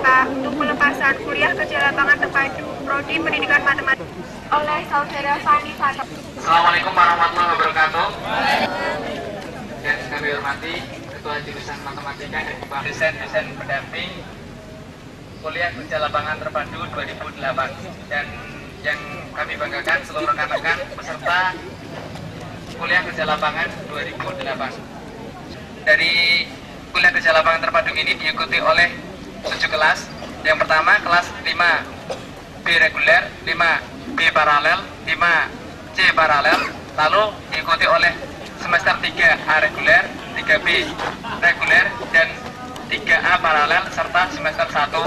dibuka untuk pelepasan kuliah kerja lapangan terpadu Prodi Pendidikan Matematika oleh Saudara Fani Fato. Assalamualaikum warahmatullahi wabarakatuh. Yang kami hormati Ketua Jurusan Matematika dan dosen pendamping kuliah kerja lapangan terpadu 2008, dan yang kami banggakan seluruh rekan-rekan peserta kuliah kerja lapangan 2008. Dari kuliah kerja lapangan terpadu ini diikuti oleh 7 kelas. Yang pertama kelas 5B reguler, 5B paralel, 5C paralel, lalu diikuti oleh semester 3A reguler, 3B reguler, dan 3A paralel, serta semester 1.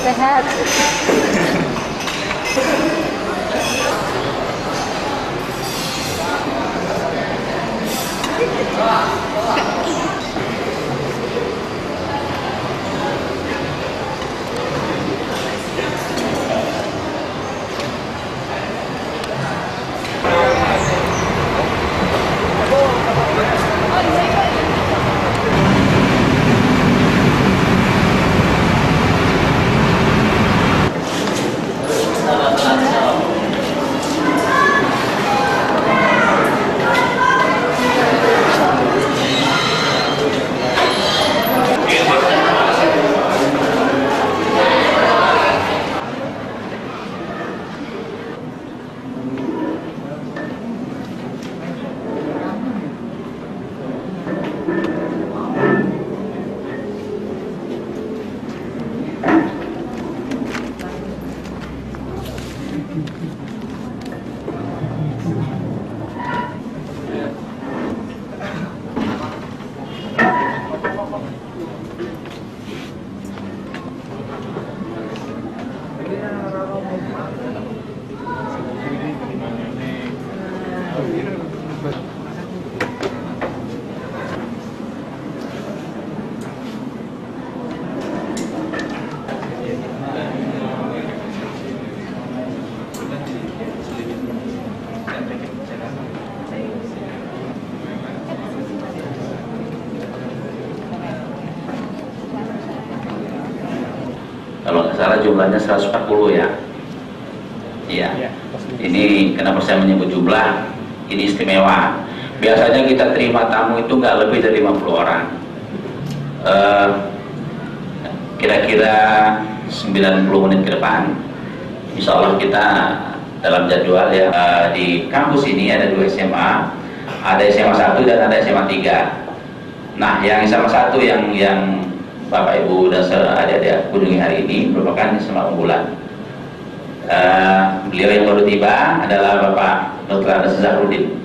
Sehat. Kalau nggak salah jumlahnya 140 ya. Iya. Ini kenapa saya menyebut jumlah? Ini istimewa. Biasanya kita terima tamu itu nggak lebih dari 50 orang. kira-kira 90 menit ke depan insya Allah kita dalam jadwal ya. Di kampus ini ada 2 SMA, ada SMA 1 dan ada SMA 3. Nah, yang SMA 1 yang Bapak Ibu dan adik-adik kunjungi hari ini merupakan SMA unggulan. Beliau yang baru tiba adalah Bapak Dr. Zahrudin,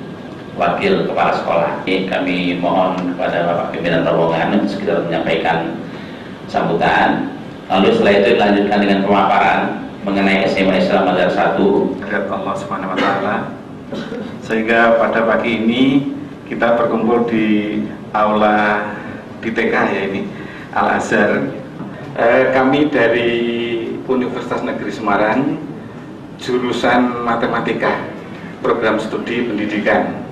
Wakil Kepala Sekolah. Kami mohon kepada Bapak Pimpinan Rombongan untuk sekitar menyampaikan sambutan. Lalu setelah itu dilanjutkan dengan pemaparan mengenai SMA Islam Al-Azhar 1. Dari Allah Subhanahu wa Ta'ala, sehingga pada pagi ini kita berkumpul di aula di TK ya ini Al-Azhar. Kami dari Universitas Negeri Semarang, jurusan Matematika, program studi pendidikan.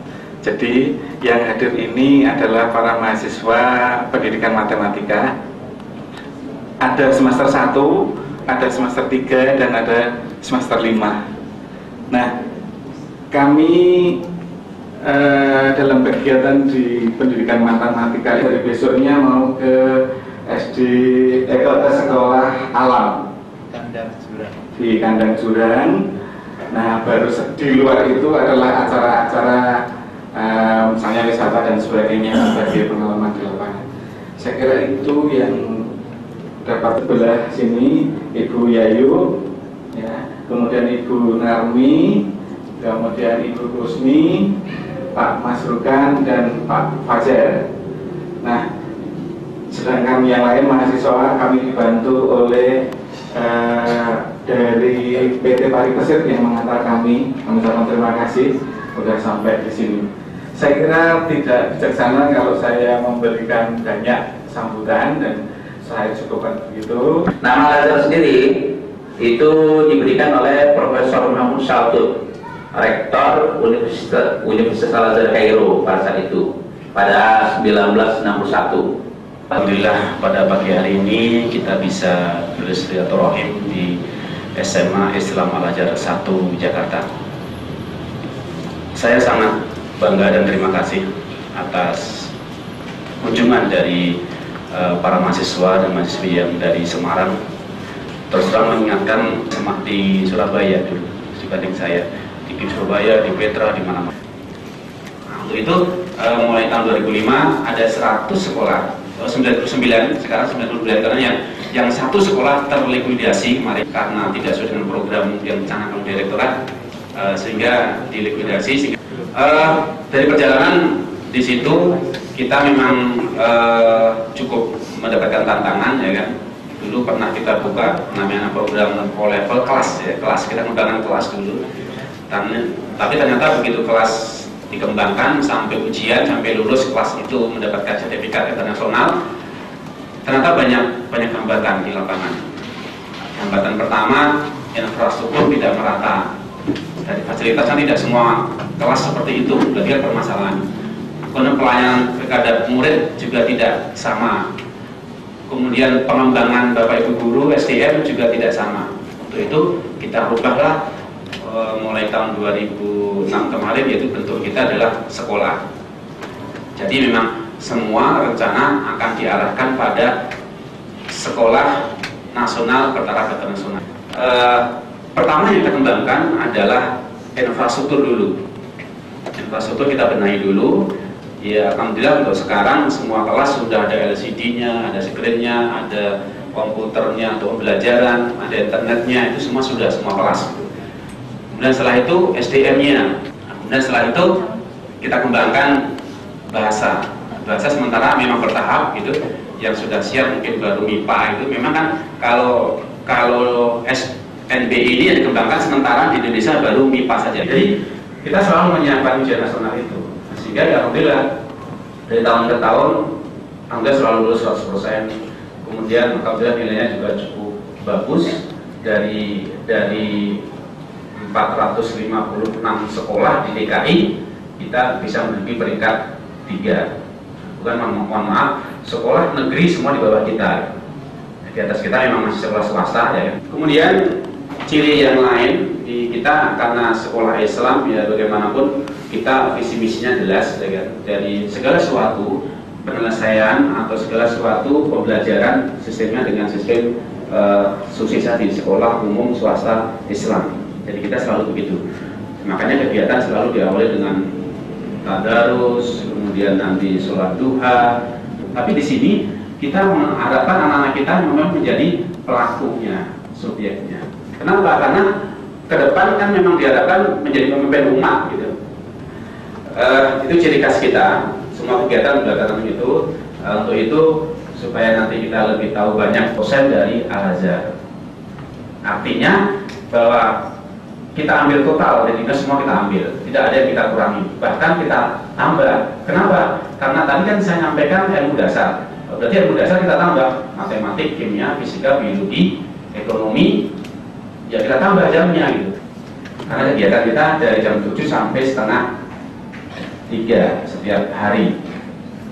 Jadi yang hadir ini adalah para mahasiswa pendidikan matematika. Ada semester 1, ada semester 3, dan ada semester 5. Nah, kami dalam kegiatan di pendidikan matematika dari besoknya mau ke sekolah alam di Kandang Jurang. Nah, baru di luar itu adalah acara-acara misalnya wisata dan sebagainya sebagai pengalaman di lapangan. Saya kira itu yang dapat sebelah sini Ibu Yayu, ya, kemudian Ibu Narmi, kemudian Ibu Kusmi, Pak Masrukan, dan Pak Fajar. Nah, sedangkan yang lain mahasiswa kami dibantu oleh dari PT Parikesit yang mengantar kami. Kami ucapkan terima kasih sudah sampai di sini. Saya kira tidak bijaksana kalau saya memberikan banyak sambutan, dan saya cukupkan begitu. Nama Al-Azhar sendiri itu diberikan oleh Profesor Mahmud Saltut, Rektor Universitas Al-Azhar Kairo pada saat itu, pada 1961. Alhamdulillah pada pagi hari ini kita bisa bersilaturahim di SMA Islam Al-Azhar 1 Jakarta. Saya sangat bangga dan terima kasih atas kunjungan dari para mahasiswa dan mahasiswi yang dari Semarang. Terus terang mengingatkan semak di Surabaya dulu dibanding saya di Surabaya, di Petra, di mana-mana. Nah, untuk itu mulai tahun 2005 ada 100 sekolah, 99 sekarang 99, karena yang satu sekolah terlikuidasi kemarin karena tidak sesuai dengan program yang dicanangkan oleh direktorat, sehingga dilikuidasi. Dari perjalanan di situ kita memang cukup mendapatkan tantangan, ya kan. Dulu pernah kita buka namanya program O-level kelas, ya, kelas kita menggunakan kelas dulu. Tapi ternyata begitu kelas dikembangkan sampai ujian, sampai lulus kelas itu mendapatkan sertifikat internasional, ternyata banyak hambatan di lapangan. Hambatan pertama, infrastruktur tidak merata. Dari fasilitas kan tidak semua kelas seperti itu, berarti permasalahan. Kemudian pelayanan kepada murid juga tidak sama. Kemudian pengembangan Bapak Ibu guru SDM juga tidak sama. Untuk itu kita rubahlah mulai tahun 2006 kemarin, yaitu bentuk kita adalah sekolah. Jadi memang semua rencana akan diarahkan pada sekolah nasional bertaraf internasional. Pertama yang kita kembangkan adalah infrastruktur dulu. Infrastruktur kita benahi dulu. Ya, alhamdulillah untuk sekarang semua kelas sudah ada LCD-nya, ada screen-nya, ada komputernya untuk pembelajaran, ada internetnya, itu semua sudah semua kelas. Kemudian setelah itu SDM-nya. Kemudian setelah itu kita kembangkan bahasa. Bahasa sementara memang bertahap gitu. Yang sudah siap mungkin baru MIPA itu. Memang kan kalau NBI ini yang dikembangkan sementara di Indonesia baru MIPA saja. Jadi kita selalu menyiapkan ujian nasional itu. Sehingga ya alhamdulillah dari tahun ke tahun alhamdulillah selalu lulus 100%. Kemudian alhamdulillah nilainya juga cukup bagus. Dari 456 sekolah di DKI kita bisa menduduki peringkat 3. Bukan, mohon maaf, sekolah negeri semua di bawah kita. Di atas kita memang masih sekolah swasta, ya. Kemudian ciri yang lain di kita karena sekolah Islam, ya bagaimanapun kita visi misinya jelas, ya kan? Dari segala sesuatu penyelesaian atau segala sesuatu pembelajaran sistemnya dengan sistem sosialisasi sekolah umum swasta Islam. Jadi kita selalu begitu. Makanya kegiatan selalu diawali dengan tadarus, kemudian nanti sholat duha. Tapi di sini kita mengharapkan anak-anak kita memang menjadi pelakunya, subjeknya. Kenapa? Karena ke depan kan memang diharapkan menjadi pemimpin umat gitu. Itu ciri khas kita. Semua kegiatan belakangan itu untuk itu supaya nanti kita lebih tahu banyak dosen dari Al-Azhar. Artinya bahwa kita ambil total, jadi semua kita ambil, tidak ada yang kita kurangi, bahkan kita tambah. Kenapa? Karena tadi kan saya nyampaikan ilmu dasar, berarti ilmu dasar kita tambah matematik, kimia, fisika, biologi, ekonomi, ya kita tambah jamnya gitu. Karena kegiatan kita dari jam 7 sampai setengah 3 setiap hari,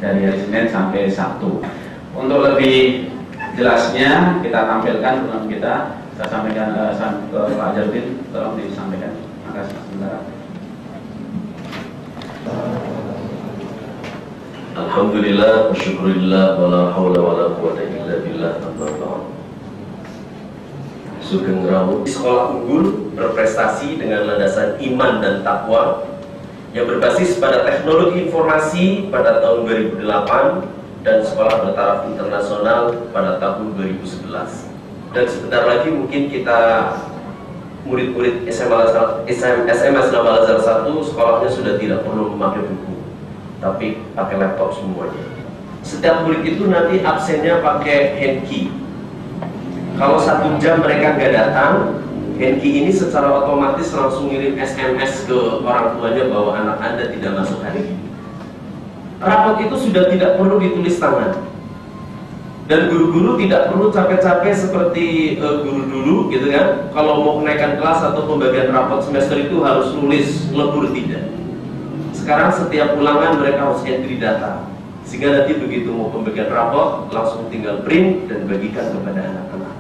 dari hari Senin sampai Sabtu. Untuk lebih jelasnya kita tampilkan program kita. Saya sampaikan ke Pak Jardin, tolong disampaikan. Terima kasih sebentar. Alhamdulillah, syukurillah, wala hawla wala quwwata illa billah. Sugeng Rawuh. Sekolah unggul berprestasi dengan landasan iman dan takwa yang berbasis pada teknologi informasi pada tahun 2008 dan sekolah bertaraf internasional pada tahun 2011. Dan sebentar lagi mungkin kita murid-murid SMS Nama Al-Azhar 1 sekolahnya sudah tidak perlu memakai buku, tapi pakai laptop semuanya. Setiap murid itu nanti absennya pakai handkey. Kalau 1 jam mereka nggak datang, handkey ini secara otomatis langsung ngirim SMS ke orang tuanya bahwa anak Anda tidak masuk hari ini. Rapot itu sudah tidak perlu ditulis tangan. Dan guru-guru tidak perlu capek-capek seperti guru dulu gitu kan. Kalau mau kenaikan kelas atau pembagian rapot semester itu harus nulis lebur, tidak. Sekarang setiap ulangan mereka harus entry data, sehingga nanti begitu mau pembagian rapot langsung tinggal print dan bagikan kepada anak-anak.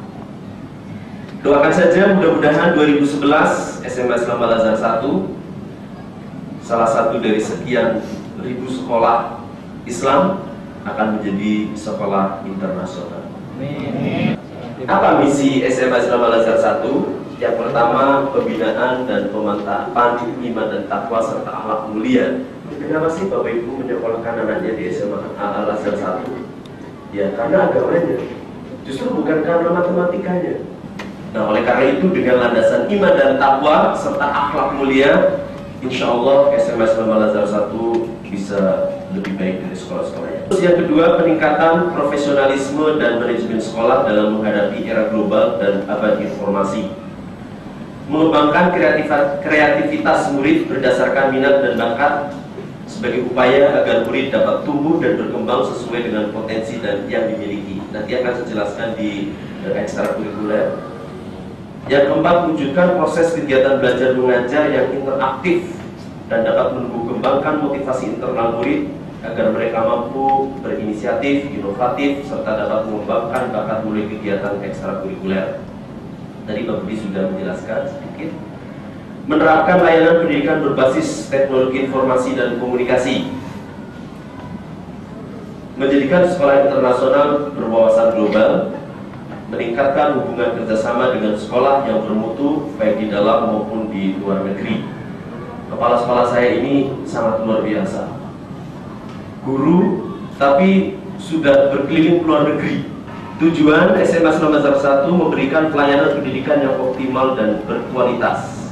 Doakan saja mudah-mudahan 2011 SMS Nama Al-Azhar 1 salah satu dari sekian ribu sekolah Islam akan menjadi sekolah internasional. Apa misi SMA Islam Al-Azhar 1? Yang pertama, pembinaan dan pemantapan iman dan takwa serta akhlak mulia. Kenapa sih Bapak Ibu menyekolahkan anaknya di SMA Al-Azhar 1? Ya karena agamanya, justru bukan karena matematikanya. Nah oleh karena itu dengan landasan iman dan takwa serta akhlak mulia, insya Allah SMA Islam Al-Azhar 1 bisa lebih baik dari sekolah-sekolahnya. Terus yang kedua, peningkatan profesionalisme dan manajemen sekolah dalam menghadapi era global dan abad informasi. Mengembangkan kreativitas murid berdasarkan minat dan bakat sebagai upaya agar murid dapat tumbuh dan berkembang sesuai dengan potensi dan yang dimiliki. Nanti akan saya jelaskan di ekstrakurikuler. Yang keempat, wujudkan proses kegiatan belajar mengajar yang interaktif dan dapat menumbuh kembangkan motivasi internal murid agar mereka mampu berinisiatif, inovatif, serta dapat mengembangkan bakat melalui kegiatan ekstrakurikuler. Tadi Pak Budi sudah menjelaskan sedikit. Menerapkan layanan pendidikan berbasis teknologi informasi dan komunikasi. Menjadikan sekolah internasional berwawasan global. Meningkatkan hubungan kerjasama dengan sekolah yang bermutu baik di dalam maupun di luar negeri. Kepala sekolah saya ini sangat luar biasa. Guru, tapi sudah berkeliling ke luar negeri. Tujuan SMA Islam Al-Azhar 1 memberikan pelayanan pendidikan yang optimal dan berkualitas,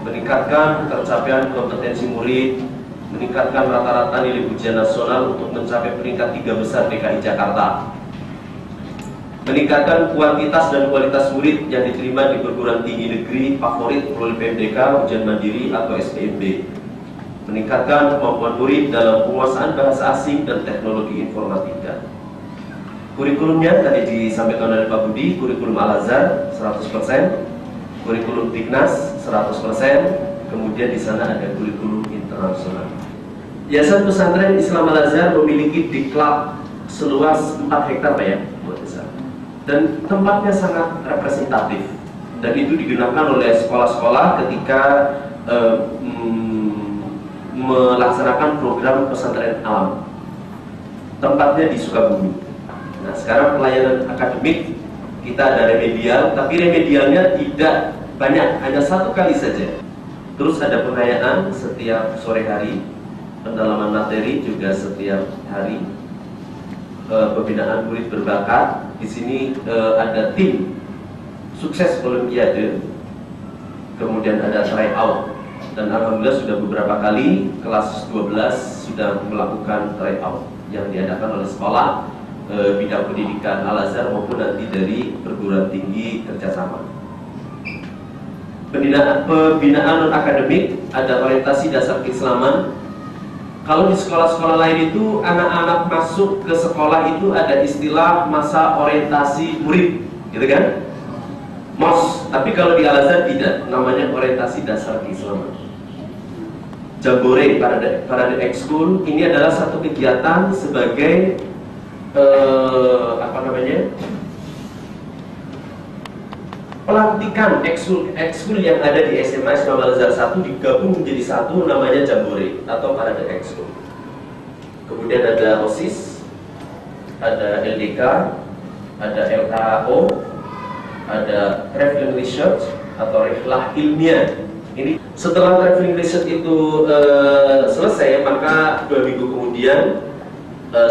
meningkatkan tercapaian kompetensi murid, meningkatkan rata-rata nilai ujian nasional untuk mencapai peringkat 3 besar DKI Jakarta, meningkatkan kuantitas dan kualitas murid yang diterima di perguruan tinggi negeri favorit melalui PMDK, ujian mandiri atau SPMB, meningkatkan kemampuan murid dalam penguasaan bahasa asing dan teknologi informatika. Kurikulumnya tadi disampaikan oleh Pak Budi, kurikulum Al-Azhar 100%, kurikulum Dignas 100%, kemudian di sana ada kurikulum internasional. Yayasan Pesantren Islam Al-Azhar memiliki diklat seluas 4 hektar Pak ya, buat desa. Dan tempatnya sangat representatif, dan itu digunakan oleh sekolah-sekolah ketika melaksanakan program pesantren alam. tempatnya di Sukabumi. Nah, sekarang pelayanan akademik kita ada remedial, tapi remedialnya tidak banyak, hanya 1 kali saja. Terus ada pengayaan setiap sore hari, pendalaman materi juga setiap hari, pembinaan murid berbakat. Di sini ada tim sukses Olimpiade, kemudian ada tryout, dan alhamdulillah sudah beberapa kali kelas 12 sudah melakukan tryout yang diadakan oleh sekolah bidang pendidikan Al-Azhar maupun nanti dari perguruan tinggi kerjasama. Pembinaan non-akademik, ada orientasi dasar keislaman. Kalau di sekolah-sekolah lain itu anak-anak masuk ke sekolah itu ada istilah masa orientasi murid, gitu kan? MOS. Tapi kalau di Al-Azhar tidak, namanya orientasi dasar keislaman. Jambore Parade Ekskul ini adalah satu kegiatan sebagai pelantikan ekskul yang ada di SMA Islam Al-Azhar 1 digabung menjadi satu, namanya Jambore atau Parade Ekskul. Kemudian ada OSIS, ada LDK, ada LKO, ada traveling research atau rihlah ilmiah. Ini setelah traveling research itu selesai, maka 2 minggu kemudian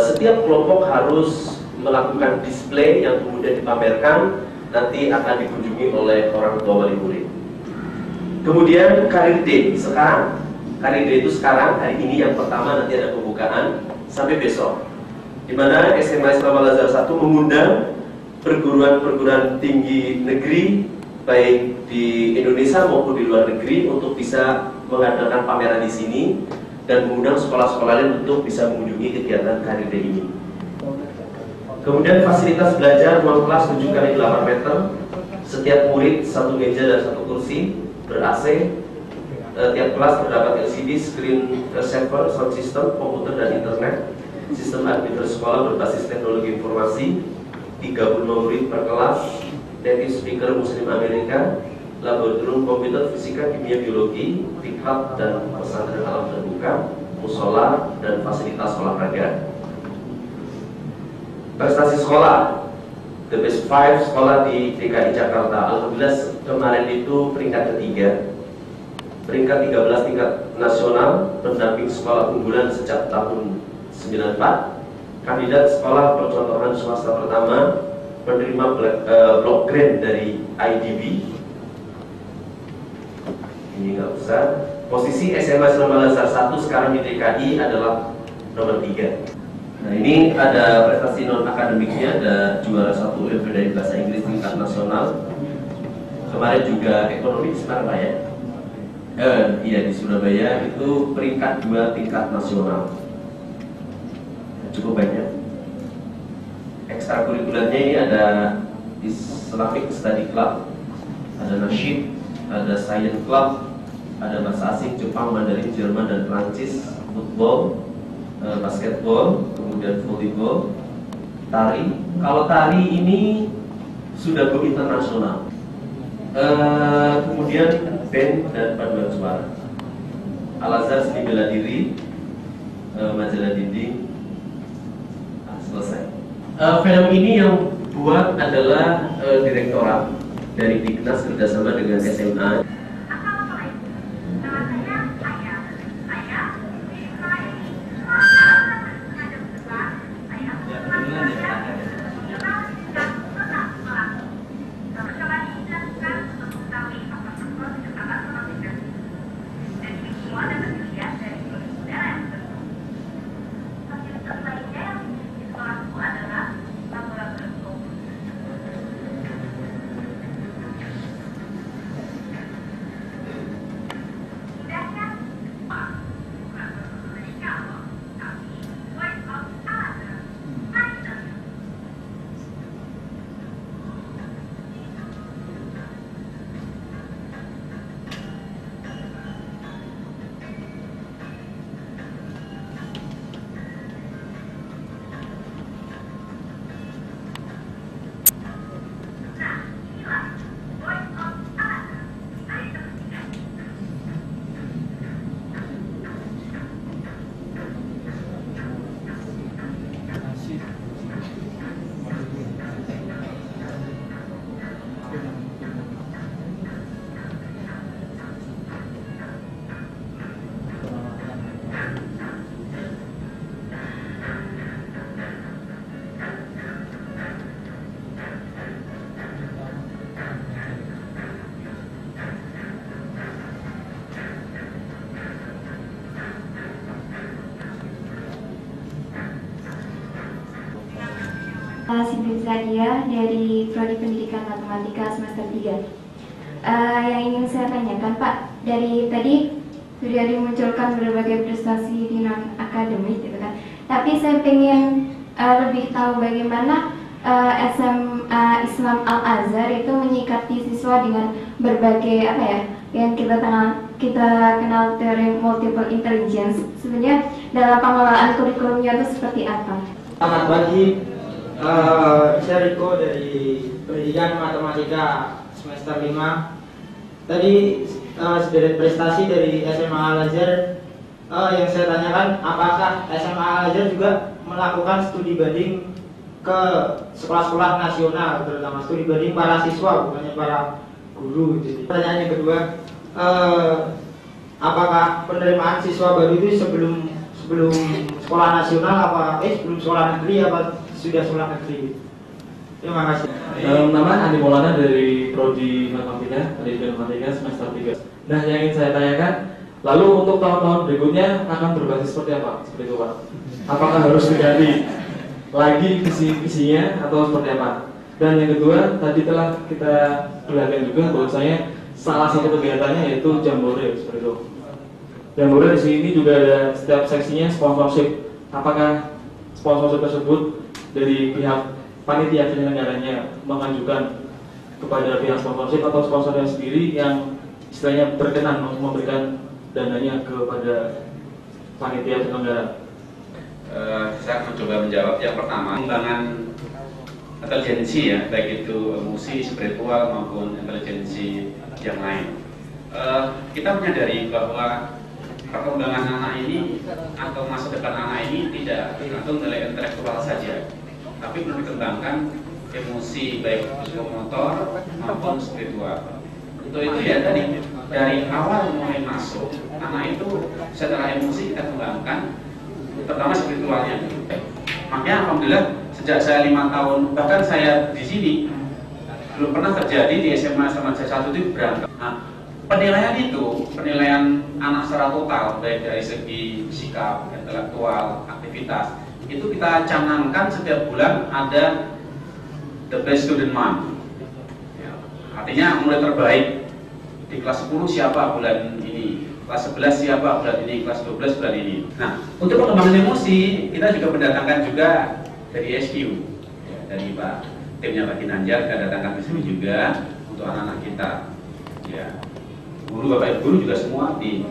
setiap kelompok harus melakukan display yang kemudian dipamerkan, nanti akan dikunjungi oleh orang tua wali murid. Kemudian Career Day sekarang. Career Day itu sekarang, hari ini yang pertama, nanti ada pembukaan sampai besok. Di mana SMA Islam Al-Azhar 1 mengundang perguruan-perguruan tinggi negeri baik di Indonesia maupun di luar negeri untuk bisa mengadakan pameran di sini dan mengundang sekolah-sekolah lain untuk bisa mengunjungi kegiatan Career Day ini. Kemudian fasilitas belajar ruang kelas 7x8 meter, setiap murid 1 meja dan 1 kursi, ber-AC, tiap kelas terdapat LCD, screen saver, sound system, komputer dan internet, sistem admin sekolah berbasis teknologi informasi, 35 murid per kelas, native speaker Muslim Amerika, laboratorium komputer, fisika, kimia, biologi, diklat dan pesantren alam terbuka, musola dan fasilitas olahraga. Prestasi sekolah, the best 5 sekolah di DKI Jakarta. Alhamdulillah kemarin itu peringkat ketiga, peringkat 13 tingkat nasional, pendamping sekolah unggulan sejak tahun 94, kandidat sekolah percontohan swasta pertama, penerima block grant dari IDB. Ini nggak usah. Posisi SMA Islam Al-Azhar 1 sekarang di DKI adalah nomor 3. Nah, ini ada prestasi non-akademiknya, ada juara 1 ULB dari bahasa Inggris tingkat nasional. Kemarin juga ekonomi di Surabaya, ya? Iya, di Surabaya itu peringkat 2 tingkat nasional. Cukup banyak. Ekstrakurikulernya ini ada Islamic Study Club, ada nasyid, ada Science Club, ada bahasa asing, Jepang, Mandarin, Jerman, dan Prancis, football, basketball, kemudian volleyball, tari. Kalau tari ini sudah go internasional. Kemudian band dan paduan suara. Al-Azhar seni bela diri, majalah dinding. Selesai. Film ini yang buat adalah direktorat dari Dignas kerjasama dengan SMA. Siti Zadia dari Prodi Pendidikan Matematika semester 3. Yang ingin saya tanyakan Pak, dari tadi sudah dimunculkan berbagai prestasi di non-akademik gitu kan. Tapi saya ingin lebih tahu bagaimana SMA Islam Al-Azhar itu menyikapi siswa dengan berbagai yang kita kenal teori multiple intelligence. Sebenarnya dalam pengelolaan kurikulumnya itu seperti apa? Selamat pagi, saya Riko dari Pendidikan Matematika semester 5. Tadi sederet prestasi dari SMA Al-Azhar. Yang saya tanyakan, apakah SMA Al-Azhar juga melakukan studi banding ke sekolah-sekolah nasional, terutama studi banding para siswa, bukannya para guru. Jadi pertanyaan yang kedua, apakah penerimaan siswa baru itu sebelum sekolah nasional sebelum sekolah negeri apa sudah sekolah negeri? Terima kasih. Nama Andi Maulana dari Prodi Matematika, Pendidikan Matematika semester 3. Nah, yang ingin saya tanyakan, lalu untuk tahun-tahun berikutnya akan berbasis seperti apa? Seperti itu Pak. Apakah harus diganti lagi visinya atau seperti apa? Dan yang kedua, tadi telah kita perlihatkan juga bahwasanya salah satu kegiatannya yaitu Jambore seperti itu. Jambore di sini juga ada setiap seksinya sponsorship. Apakah sponsorship tersebut dari pihak panitia penyelenggaranya mengajukan kepada pihak sponsorship atau sponsornya sendiri yang istilahnya berkenan memberikan dananya kepada panitia penyelenggara? Saya mencoba menjawab. Yang pertama, pengembangan intelijensi ya, baik itu emosi, spiritual maupun intelijensi yang lain. Kita menyadari bahwa perkembangan anak ini atau masa depan anak ini tidak tergantung nilai intelektual saja, tapi perlu dikembangkan emosi baik psikomotor maupun spiritual. Untuk itu ya tadi dari awal mulai masuk anak itu secara emosi kita kembangkan, terutama spiritualnya. Makanya alhamdulillah sejak saya 5 tahun, bahkan saya di sini belum pernah terjadi di SMA sama saya 1 itu berantem. Nah, penilaian anak secara total baik dari segi sikap, intelektual, aktivitas itu kita canangkan setiap bulan ada the best student month. Artinya murid terbaik di kelas 10 siapa bulan ini, kelas 11 siapa bulan ini, kelas 12 bulan ini. Nah, untuk pengembangan emosi kita juga mendatangkan juga dari SQ ya, dari Pak timnya Pak Ginanjar kita datangkan ke sini juga untuk anak-anak kita ya, guru bapak ibu guru juga semua di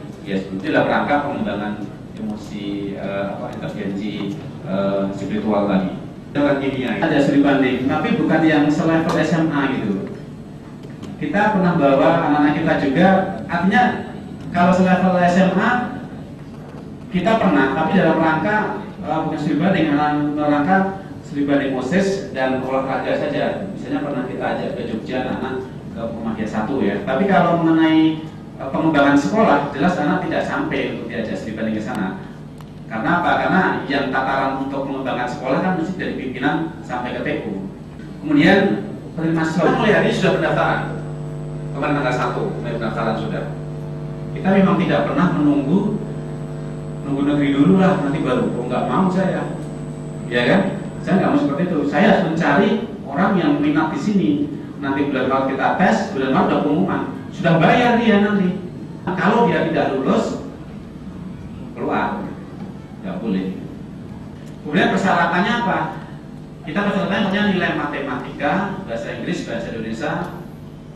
dalam rangka pengembangan emosi intelijensi spiritual tadi. Dengan kimia ada studi banding, tapi bukan yang selevel SMA gitu. Kita pernah bawa anak-anak kita juga, artinya kalau selevel SMA kita pernah, tapi dalam rangka bukan studi banding, dalam rangka studi banding OSIS dan olahraga saja. Misalnya pernah kita ajak ke Jogja anak ke Muhammadiyah 1 ya. Tapi kalau mengenai pengembangan sekolah, jelas anak tidak sampai untuk diajak studi banding ke sana. Karena apa? Karena yang tataran untuk pengembangan sekolah kan mesti dari pimpinan sampai ke TU. Kemudian penerima siswa mulai hari ini sudah pendaftaran. Kemarin tanggal 1 mulai pendaftaran sudah. Kita memang tidak pernah menunggu negeri dulu lah, nanti baru. Oh, nggak mau saya, ya kan? Saya nggak mau seperti itu. Saya harus mencari orang yang minat di sini. Nanti bulan Maret kita tes, bulan Maret udah pengumuman. Sudah bayar dia nanti. Nah, kalau dia tidak lulus, keluar. Nggak boleh. Kemudian persyaratannya apa? Kita persyaratannya nilai matematika, bahasa Inggris, bahasa Indonesia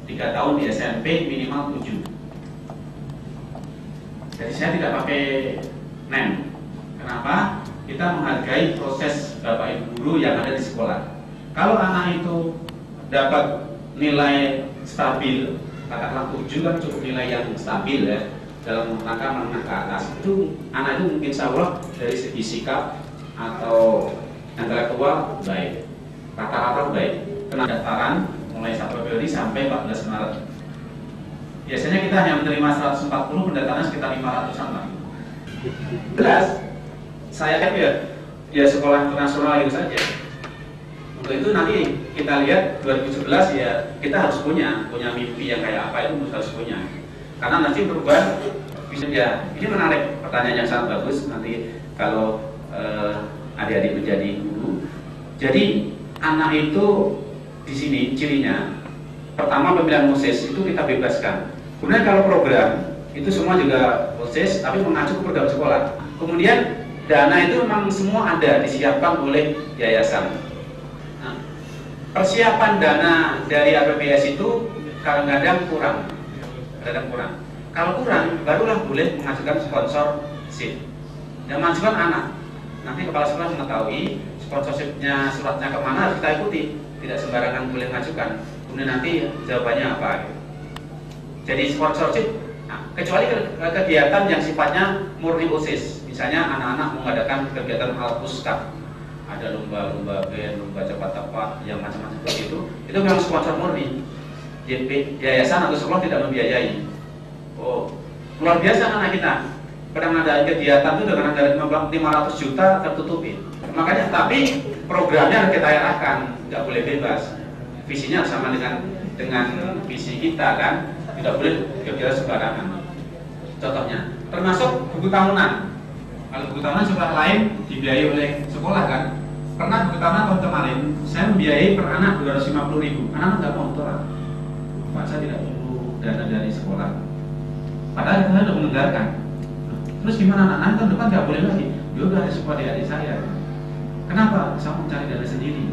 3 tahun di SMP minimal 7. Jadi saya tidak pakai NEM. Kenapa? Kita menghargai proses bapak ibu guru yang ada di sekolah. Kalau anak itu dapat nilai stabil, katakanlah 7 kan cukup nilai yang stabil ya, dalam rangka menengah ke atas, itu anak itu mungkin insya Allah dari segi sikap atau intelektual baik, rata-rata baik. Kena daftaran mulai 1 Februari sampai 14 Maret. Biasanya kita hanya menerima 140, pendaftaran sekitar 500-an lah. Jelas, saya kan ya sekolah internasional itu saja. Untuk itu nanti kita lihat 2011 ya kita harus punya mimpi yang kayak apa itu harus punya. Karena nanti perubahan bisa ya. Ini menarik, pertanyaan yang sangat bagus nanti kalau adik-adik menjadi guru. Jadi anak itu di sini cirinya, pertama pemilihan OSIS itu kita bebaskan. Kemudian kalau program itu semua juga OSIS tapi mengacu ke program sekolah. Kemudian dana itu memang semua ada disiapkan oleh yayasan. Nah, persiapan dana dari APBS itu kadang-kadang kurang. Kalau kurang, barulah boleh mengajukan sponsorship. Yang mengajukan anak. Nanti kepala sekolah mengetahui sponsorshipnya, suratnya kemana harus kita ikuti. Tidak sembarangan boleh mengajukan. Kemudian nanti jawabannya apa? Jadi sponsorship, nah, kecuali kegiatan yang sifatnya murni OSIS. Misalnya anak-anak mengadakan kegiatan Alpuskap, ada lomba-lomba band, lomba cepat-cepat, yang macam-macam seperti itu memang sponsor murni. Yayasan atau sekolah tidak membiayai. Oh, luar biasa anak kita. Kadang ada kegiatan itu dengan anggaran 500 juta tertutupi. Makanya, tapi programnya kita arahkan, nggak boleh bebas. Visinya sama dengan visi kita kan, tidak boleh kira-kira sembarangan. Contohnya, termasuk buku tahunan. Kalau buku tahunan sekolah lain dibiayai oleh sekolah kan. Pernah buku tahunan tahun kemarin saya membiayai per anak 250.000. Anak nggak mau tolak. Pak, saya tidak perlu dana dari sekolah. Padahal saya sudah mendengarkan. Terus gimana anak-anak tahun depan nggak boleh lagi? Dia udah ada sekolah adik saya. Kenapa? Saya mau cari dana sendiri.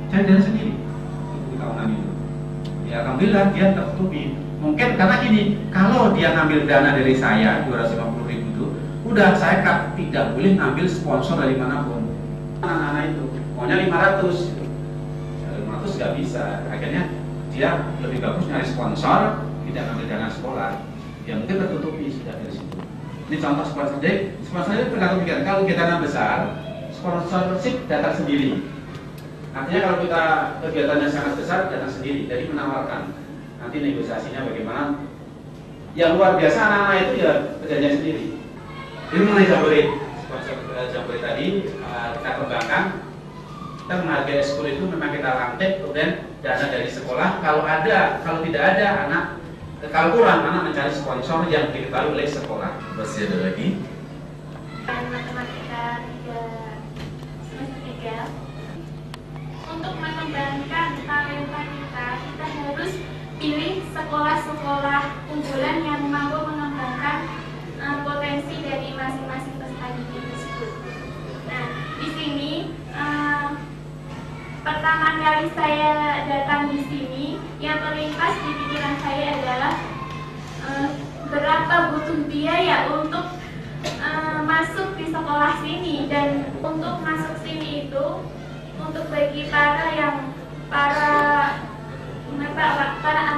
Cari dana sendiri. Buku tahunan itu. Ya alhamdulillah dia tertutupi. Mungkin karena gini, kalau dia ngambil dana dari saya 250.000 itu, udah saya tidak boleh ngambil sponsor dari manapun. Anak-anak itu maunya 500. Ya, 500 nggak bisa. Akhirnya dia lebih bagus nyari sponsor, tidak ngambil dana sekolah. Ya mungkin tertutupi sudah dari situ. Ini contoh sponsorship. Sponsorship tergantung pikiran. Kalau kita dana besar, sponsorship datang sendiri. Artinya kalau kita kegiatannya sangat besar, datang sendiri. Jadi menawarkan. Nanti negosiasinya bagaimana? Yang luar biasa anak-anak itu ya kerjanya sendiri. Ini mengenai Jambore, sponsor Jambore tadi kita kembangkan. Kita menghargai ekskul itu memang kita lantik, kemudian dana dari sekolah. Kalau tidak ada anak, kalau kurang anak mencari sponsor yang diketahui oleh sekolah. Masih ada lagi? Matematika 3 untuk mengembangkan talenta kita harus pilih sekolah-sekolah unggulan yang mampu mengembangkan potensi dari masing-masing peserta didik tersebut. Nah, di sini pertama kali saya datang di sini, yang terlintas di pikiran saya adalah berapa butuh biaya untuk masuk di sekolah sini, dan untuk masuk sini itu untuk bagi para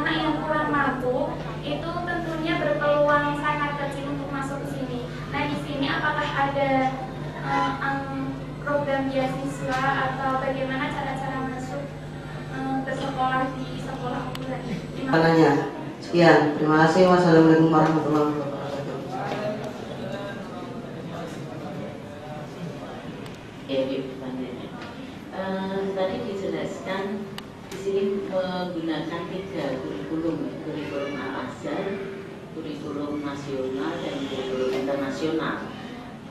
anak yang kurang mampu itu tentunya berpeluang sangat kecil untuk masuk ke sini. Nah, di sini apakah ada program beasiswa atau bagaimana cara-cara masuk ke sekolah di sekolah unggulan? Sekian, terima kasih. Wassalamualaikum warahmatullahi wabarakatuh. Tadi dijelaskan di sini menggunakan 3 kurikulum Al-Azhar, kurikulum nasional dan kurikulum internasional.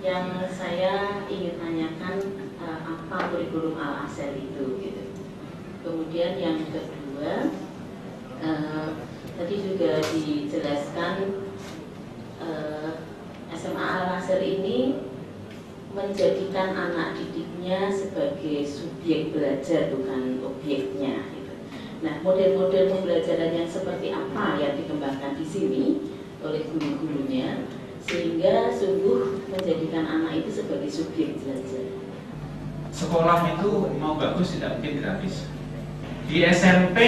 Yang saya ingin tanyakan apa kurikulum Al-Azhar itu gitu. Kemudian yang kedua, tadi juga dijelaskan SMA Al-Azhar ini menjadikan anak didiknya sebagai subjek belajar, bukan objeknya gitu. Nah, model-model pembelajaran yang seperti apa yang dikembangkan di sini oleh guru-gurunya sehingga sungguh menjadikan anak itu sebagai subjek belajar. Sekolah itu mau bagus tidak mungkin gratis. Di SMP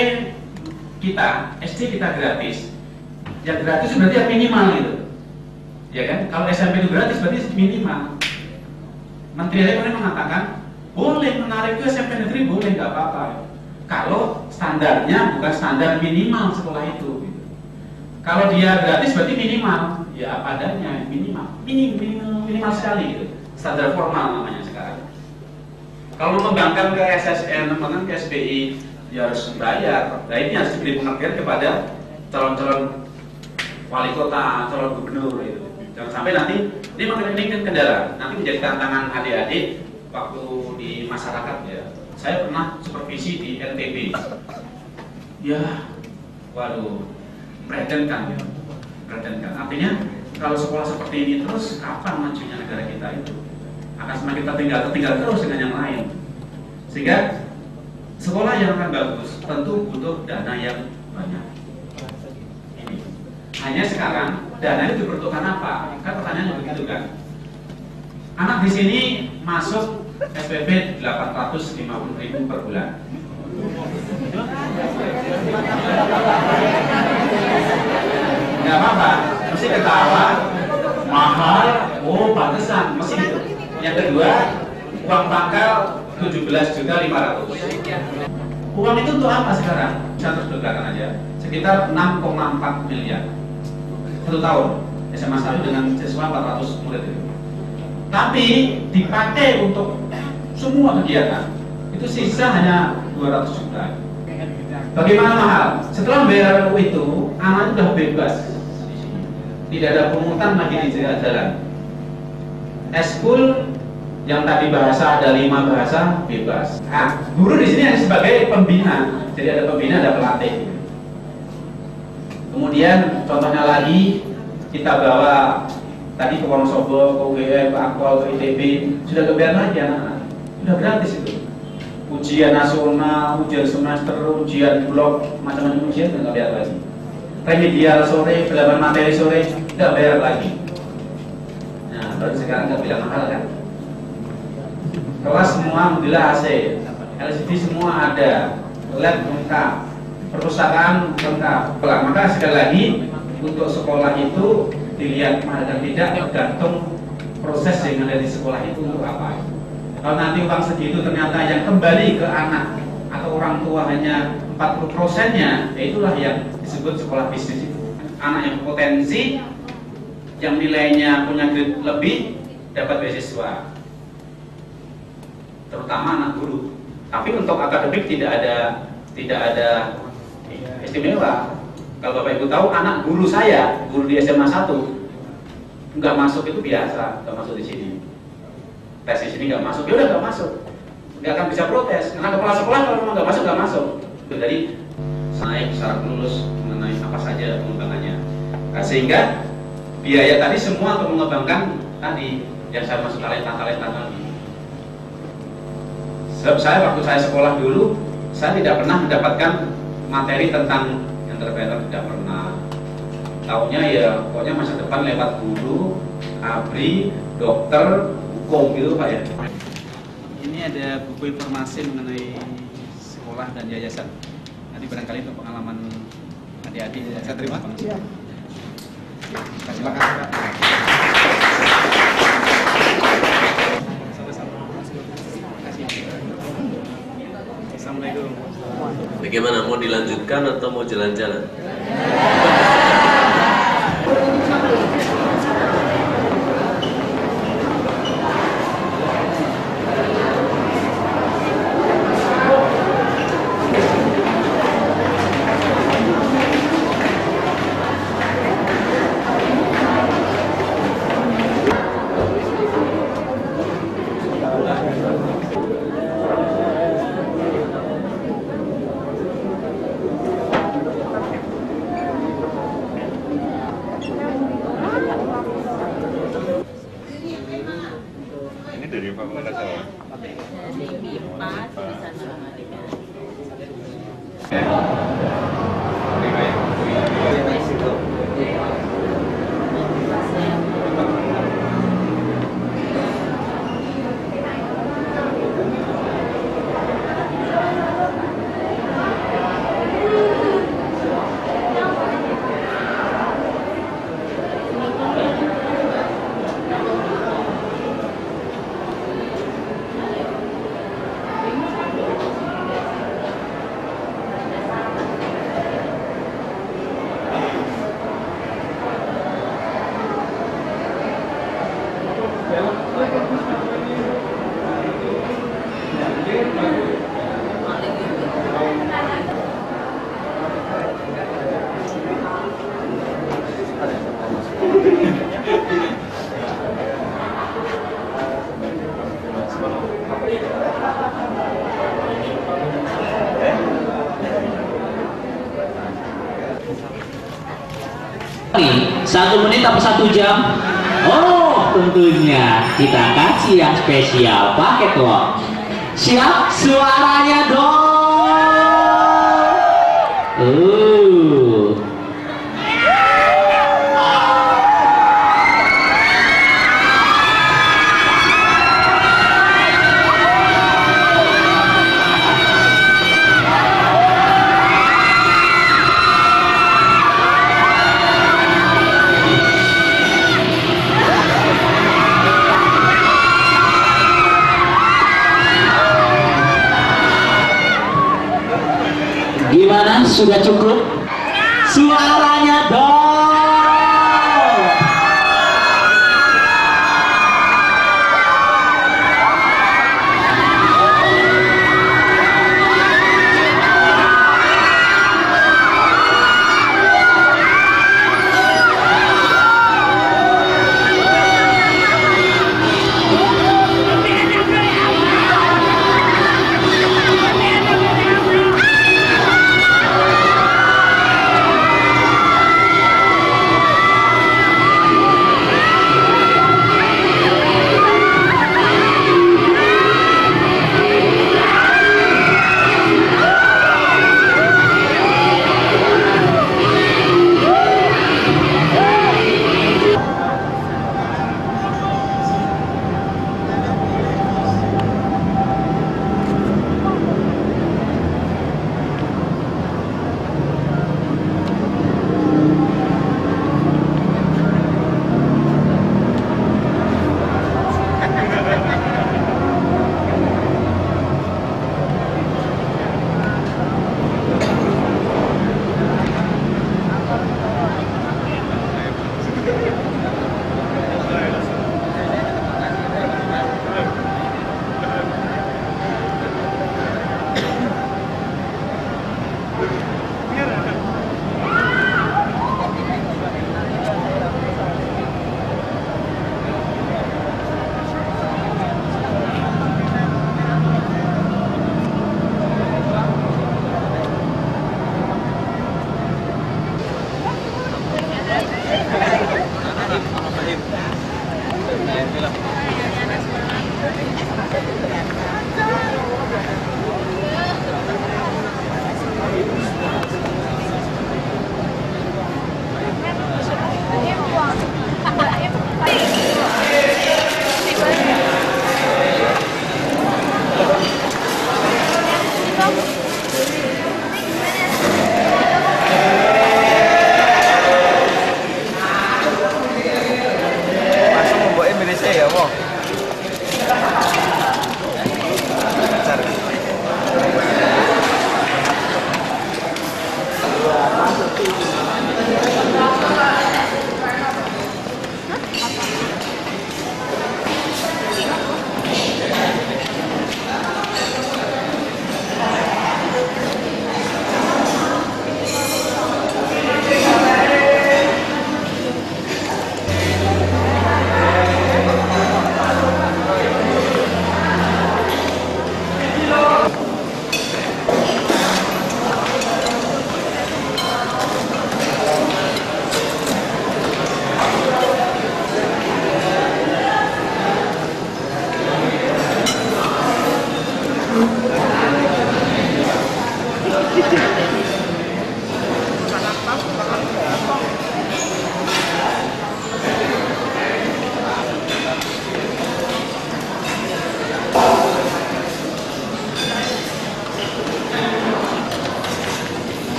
kita, SD kita gratis. Yang gratis berarti yang minimal gitu. Ya kan? Kalau SMP itu gratis berarti minimal. Menteri Agama mengatakan boleh menarik ke SMP negeri, boleh, nggak apa-apa. Kalau standarnya bukan standar minimal sekolah itu. Gitu. Kalau dia gratis berarti minimal, ya apa adanya, minimal sekali gitu. Standar formal namanya sekarang. Kalau mengembangkan ke SSN, mengembangkan ke SBI, ya harus bayar. Nah ini harus diberi pengertian kepada calon-calon wali kota, calon gubernur itu. Jangan sampai nanti ini kendala, nanti menjadi tantangan adik-adik waktu di masyarakat ya. saya pernah supervisi di NTB. Ya, waduh, merepotkan. Artinya kalau sekolah seperti ini terus, kapan majunya negara kita itu? Akan semakin tertinggal terus dengan yang lain. Sehingga sekolah yang akan bagus tentu butuh dana yang banyak. Ini. Hanya sekarang dana itu diperuntukkan apa? Kan pertanyaannya begitu kan? Anak di sini masuk SPP 850.000 per bulan. Nggak apa-apa, mesti ketawa, mahal, oh pantesan, mesti gitu. Yang kedua, uang pangkal 17.500.000. Uang itu untuk apa sekarang? Saya terus belakang aja. Sekitar 6,4 miliar 1 tahun. SMA 1 dengan siswa 400 murid itu. Tapi dipakai untuk semua kegiatan. Itu sisa hanya 200 juta. Bagaimana mahal? Setelah bayar itu, anak sudah bebas. Tidak ada pungutan lagi di jalan. Eskul yang tadi bahasa ada 5 bahasa bebas. Nah, guru di sini hanya sebagai pembina. Jadi ada pembina, ada pelatih. Kemudian contohnya lagi kita bawa tadi ke Wonosobo, ke UGM, ke Akpol, ke ITB, sudah kebayar lagi anak-anak. Sudah gratis itu. Ujian nasional, ujian semester, ujian blok, macam-macam ujian tidak bayar lagi. Remedial sore, belajar materi sore, tidak bayar lagi. Nah, baru sekarang nggak bilang mahal kan? Kelas semua alhamdulillah AC, LCD semua ada, lab lengkap, perpustakaan lengkap. Maka sekali lagi untuk sekolah itu dilihat mahal dan tidak tergantung proses yang ada di sekolah itu untuk apa. Kalau nanti uang segitu ternyata yang kembali ke anak atau orang tua hanya 40%-nya, ya itulah yang disebut sekolah bisnis. Anak yang potensi, yang nilainya punya grade lebih, dapat beasiswa. Terutama anak guru. Tapi untuk akademik tidak ada istimewa. Kalau Bapak Ibu tahu, anak guru saya, guru di SMA 1, nggak masuk itu biasa, nggak masuk di sini. Tes di sini nggak masuk, ya udah nggak masuk, nggak akan bisa protes. Karena kepala sekolah kalau memang nggak masuk. Jadi naik syarat lulus mengenai apa saja pengembangannya. Nah, sehingga biaya tadi semua untuk mengembangkan tadi yang saya masuk talenta tadi. Sebab saya waktu saya sekolah dulu, saya tidak pernah mendapatkan materi tentang entrepreneur, tidak pernah. Taunya ya pokoknya masa depan lewat guru, abri, dokter, hukum gitu Pak ya. Ini ada buku informasi mengenai sekolah dan yayasan. Nanti barangkali untuk pengalaman adik-adik. Saya terima. Ya. Terima kasih Pak. Assalamualaikum. Bagaimana, mau dilanjutkan atau mau jalan-jalan? 1 menit apa 1 jam? Oh, tentunya kita kasih yang spesial pakai clock. Siap? Suaranya dong. Gimana? Sudah cukup? Suaranya dong.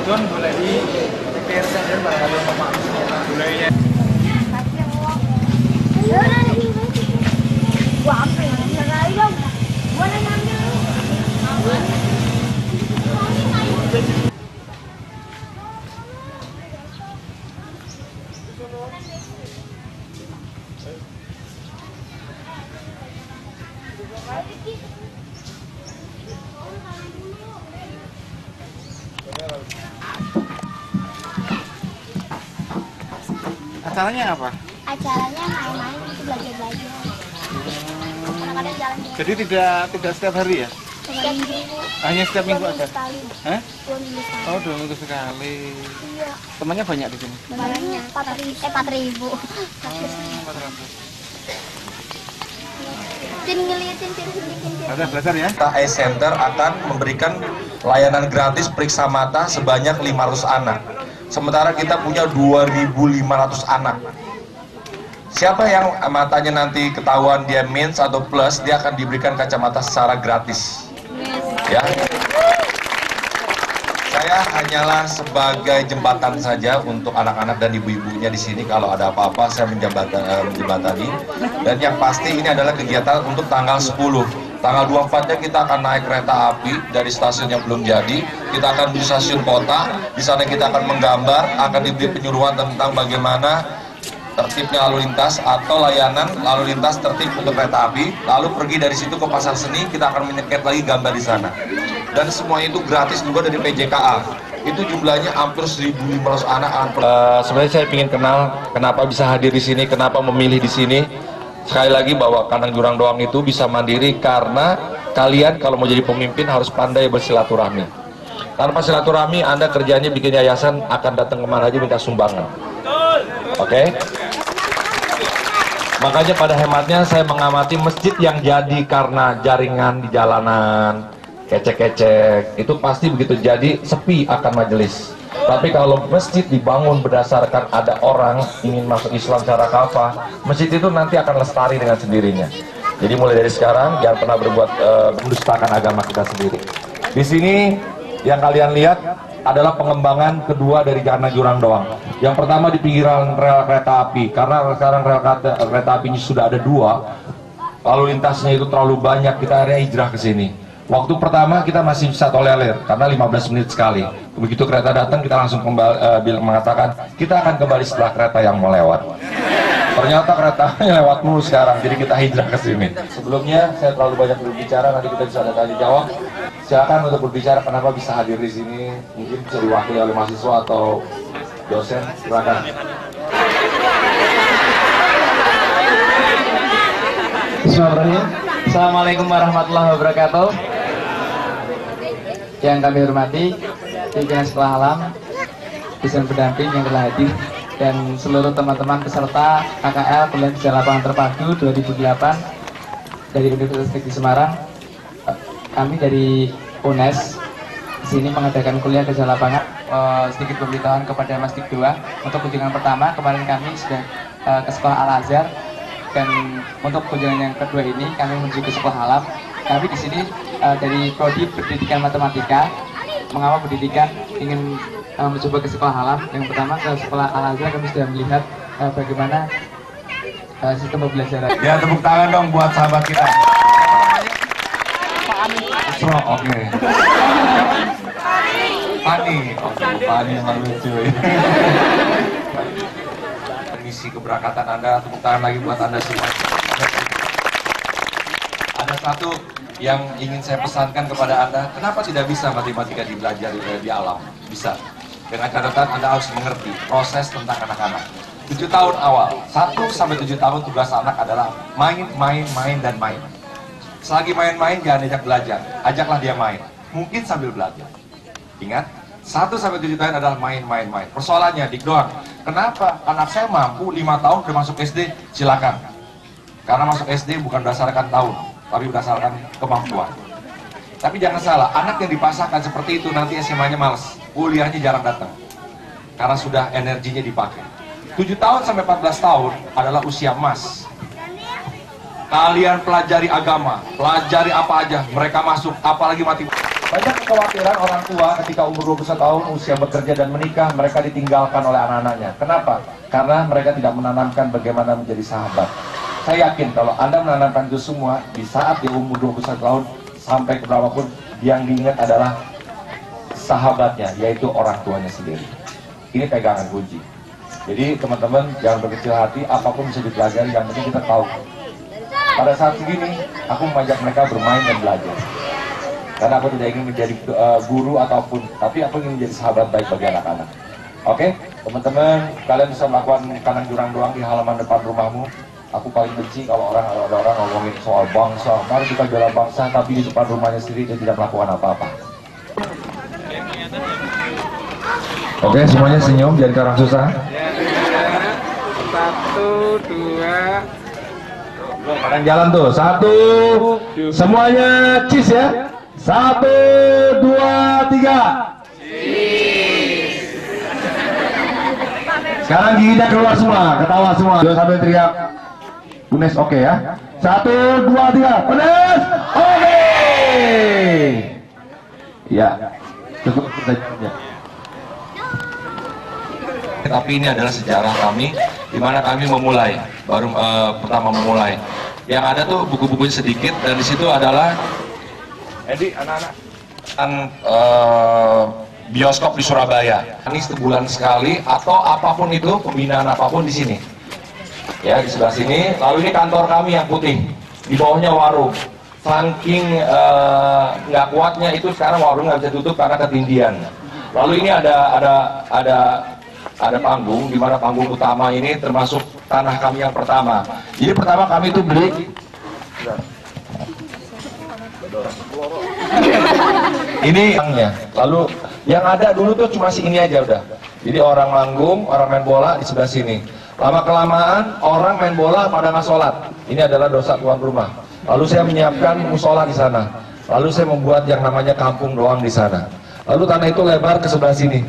Don boleh di pikir saja barang ada mama. Boleh ya. Wah, apa yang lagi dong? Boleh ngambil. Acaranya apa? Acaranya main-main, itu belajar-belajar. Kadang-kadang jalan-jalan. Jadi tidak setiap hari ya? Hanya setiap minggu aja? Hah? 2 minggu sekali. Oh, 2 minggu sekali. Iya. Temannya banyak di sini? Banyak, 4.000. Oh, 400. Belajar ya. Eye Center akan memberikan layanan gratis periksa mata sebanyak 500 anak. Sementara kita punya 2.500 anak. Siapa yang matanya nanti ketahuan dia minus atau plus, dia akan diberikan kacamata secara gratis. Ya. Saya hanyalah sebagai jembatan saja untuk anak-anak dan ibu-ibunya di sini. Kalau ada apa-apa, saya menjembatani. Dan yang pasti ini adalah kegiatan untuk tanggal 10. Tanggal 24-nya kita akan naik kereta api dari stasiun yang belum jadi. Kita akan di stasiun kota. Di sana kita akan menggambar, akan diberi penyuluhan tentang bagaimana tertibnya lalu lintas atau layanan lalu lintas tertib untuk kereta api. Lalu pergi dari situ ke pasar seni, kita akan menyeket lagi gambar di sana. Dan semua itu gratis juga dari PJKA. Itu jumlahnya hampir 1.500 anak. Sebenarnya saya ingin kenal kenapa bisa hadir di sini, kenapa memilih di sini. Sekali lagi bahwa Kanang Jurang Doang itu bisa mandiri karena kalian kalau mau jadi pemimpin harus pandai bersilaturahmi. Tanpa silaturahmi Anda kerjanya bikin yayasan, akan datang kemana aja minta sumbangan. Oke? Makanya pada hematnya saya mengamati masjid yang jadi karena jaringan di jalanan, kecek-kecek, itu pasti begitu jadi sepi akan majelis. Tapi kalau masjid dibangun berdasarkan ada orang ingin masuk Islam secara kafah, masjid itu nanti akan lestari dengan sendirinya. Jadi mulai dari sekarang jangan pernah berbuat mendustakan agama kita sendiri. Di sini yang kalian lihat adalah pengembangan kedua dari Kanang Jurang Doang. Yang pertama di pinggiran rel kereta api, karena sekarang rel kereta apinya sudah ada 2, lalu lintasnya itu terlalu banyak, kita akhirnya hijrah ke sini. Waktu pertama kita masih bisa tolerir karena 15 menit sekali. Begitu kereta datang kita langsung mengatakan kita akan kembali setelah kereta yang mau lewat. Ternyata keretanya lewat mulu sekarang, jadi kita hijrah ke sini. Sebelumnya saya terlalu banyak berbicara, nanti kita bisa ada tanya jawab. Silakan untuk berbicara kenapa bisa hadir di sini, mungkin bisa diwakili oleh mahasiswa atau dosen. Silakan. Assalamualaikum warahmatullahi wabarakatuh. Yang kami hormati pimpinan sekolah alam, dosen pendamping yang telah hadir, dan seluruh teman-teman peserta KKL Kuliah Kerja Lapangan Terpadu 2008 dari Universitas Negeri Semarang. Kami dari UNES di sini mengadakan kuliah kerja lapangan. Sedikit pemberitahuan kepada Mas Dik 2 untuk kunjungan pertama. Kemarin kami sudah ke sekolah Al Azhar, dan untuk kunjungan yang kedua ini kami menuju ke sekolah alam. Kami di sini dari Prodi Pendidikan Matematika. Mengapa pendidikan ingin mencoba ke sekolah alam? Yang pertama ke sekolah Al Azhar kami sudah melihat bagaimana sistem pembelajaran. Ya, tepuk tangan dong buat sahabat kita. Oke. Pani, Pani yang lucu ya. Misi keberangkatan Anda, tepuk tangan lagi buat Anda semua. Ada satu yang ingin saya pesankan kepada Anda, kenapa tidak bisa matematika dipelajari di alam? Bisa. Dengan catatan Anda harus mengerti proses tentang anak-anak. 7 tahun awal, 1-7 tahun tugas anak adalah main, dan main. Selagi main-main jangan ajak belajar, ajaklah dia main. Mungkin sambil belajar. Ingat, 1-7 tahun adalah main. Persoalannya Dik doang. Kenapa? Anak saya mampu 5 tahun udah masuk SD, silakan. Karena masuk SD bukan berdasarkan tahun, tapi berdasarkan kemampuan. Tapi jangan salah, anak yang dipasangkan seperti itu nanti SMA-nya males, kuliahnya jarang datang. Karena sudah energinya dipakai. 7 tahun sampai 14 tahun adalah usia emas. Kalian pelajari agama, pelajari apa aja, mereka masuk, apalagi mati. Banyak kekhawatiran orang tua ketika umur 21 tahun usia bekerja dan menikah, mereka ditinggalkan oleh anak-anaknya. Kenapa? Karena mereka tidak menanamkan bagaimana menjadi sahabat. Saya yakin kalau Anda menanamkan itu semua, di saat di umur 21 tahun sampai ke berapapun, yang diingat adalah sahabatnya, yaitu orang tuanya sendiri. Ini pegangan kunci. Jadi teman-teman jangan berkecil hati, apapun bisa dipelajari, yang penting kita tahu. Pada saat segini, aku mengajak mereka bermain dan belajar. Karena aku tidak ingin menjadi guru ataupun, tapi aku ingin menjadi sahabat baik bagi anak-anak. Oke, teman-teman, kalian bisa melakukan Kanang Jurang Doang di halaman depan rumahmu. Aku paling benci kalau ada orang ngomongin soal bangsa. Mari kita bela bangsa, tapi di depan rumahnya sendiri dia tidak melakukan apa-apa. Oke, semuanya senyum, jangan karang susah. 1, 2. Makan jalan tuh. 1, semuanya cheese ya. 1, 2, 3. Sekarang giginya keluar semua, ketawa semua. Jangan sambil teriak. Unes oke ya. 1, 2, 3. Unes oke. Ya. Cukup saja. Tapi ini adalah sejarah kami, di mana kami memulai, baru pertama memulai. Yang ada tuh buku-bukunya sedikit, dan di situ adalah anak-anak bioskop di Surabaya. Ini sebulan sekali atau apapun itu, pembinaan apapun di sini. Ya, di sebelah sini. Lalu ini kantor kami yang putih, di bawahnya warung. Saking nggak kuatnya itu sekarang warung nggak bisa tutup karena ketindian. Lalu ini ada panggung, di mana panggung utama ini termasuk tanah kami yang pertama. Jadi pertama kami itu beli. Ini yangnya. Lalu yang ada dulu tuh cuma si ini aja udah. Jadi orang manggung, orang main bola di sebelah sini. Lama kelamaan orang main bola pada nggak sholat. Ini adalah dosa tuan rumah. Lalu saya menyiapkan musola di sana. Lalu saya membuat yang namanya kampung doang di sana. Lalu tanah itu lebar ke sebelah sini,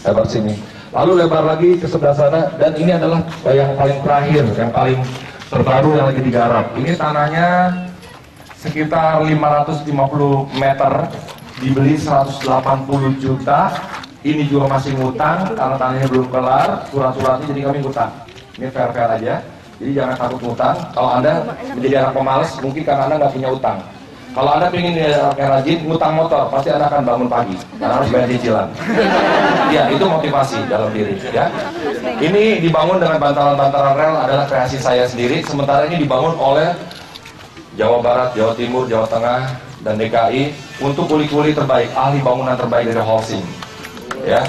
lebar sini. Lalu lebar lagi ke sebelah sana. Dan ini adalah yang paling terakhir, yang paling terbaru yang lagi digarap. Ini tanahnya sekitar 550 meter, dibeli 180 juta. Ini juga masih ngutang karena tanahnya belum kelar, surat-suratnya, jadi kami ngutang. Ini fair-fair aja, jadi jangan takut ngutang. Kalau Anda menjadi anak pemalas, mungkin karena Anda nggak punya utang. Kalau Anda ingin menjadi anak yang rajin, ngutang motor, pasti Anda akan bangun pagi karena harus bayar cicilan. Ya, itu motivasi dalam diri. Ya, ini dibangun dengan bantalan-bantalan rel adalah kreasi saya sendiri. Sementara ini dibangun oleh Jawa Barat, Jawa Timur, Jawa Tengah, dan DKI untuk kuli-kuli terbaik, ahli bangunan terbaik dari Holcim. Ya.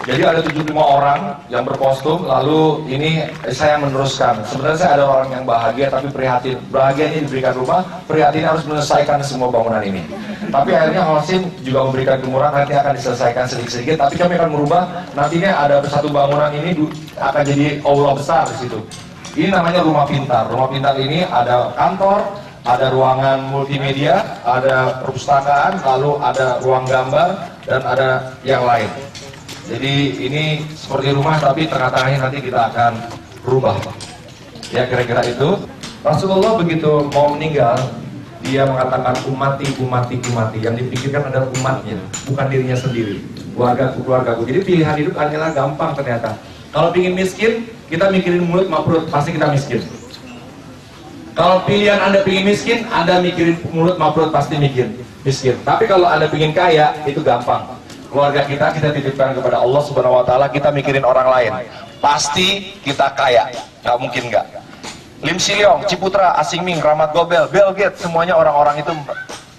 Jadi ada 75 orang yang berkostum, lalu ini saya meneruskan. Sebenarnya saya ada orang yang bahagia tapi prihatin. Bahagia ini diberikan rumah, prihatin harus menyelesaikan semua bangunan ini. Tapi akhirnya Holcim juga memberikan kemurahan, nanti akan diselesaikan sedikit-sedikit. Tapi kami akan merubah, nantinya ada satu bangunan ini akan jadi aula besar di situ. Ini namanya rumah pintar. Rumah pintar ini ada kantor, ada ruangan multimedia, ada perpustakaan, lalu ada ruang gambar, dan ada yang lain. Jadi ini seperti rumah, tapi tengah-tengahnya nanti kita akan rubah. Ya, kira-kira itu. Rasulullah begitu mau meninggal, dia mengatakan umati. Yang dipikirkan adalah umatnya, bukan dirinya sendiri. Keluargaku. Jadi pilihan hidup hanyalah gampang ternyata. Kalau ingin miskin, kita mikirin mulut sama perut, pasti kita miskin. Kalau pilihan Anda ingin miskin, Anda mikirin mulut sama perut, pasti miskin. Tapi kalau Anda ingin kaya, itu gampang. Keluarga kita titipkan kepada Allah Subhanahu wa Ta'ala, kita mikirin orang lain, pasti kita kaya, nggak mungkin nggak. Lim Siliong, Ciputra, Asingming, Rahmat Gobel, Bill Gates, semuanya orang-orang itu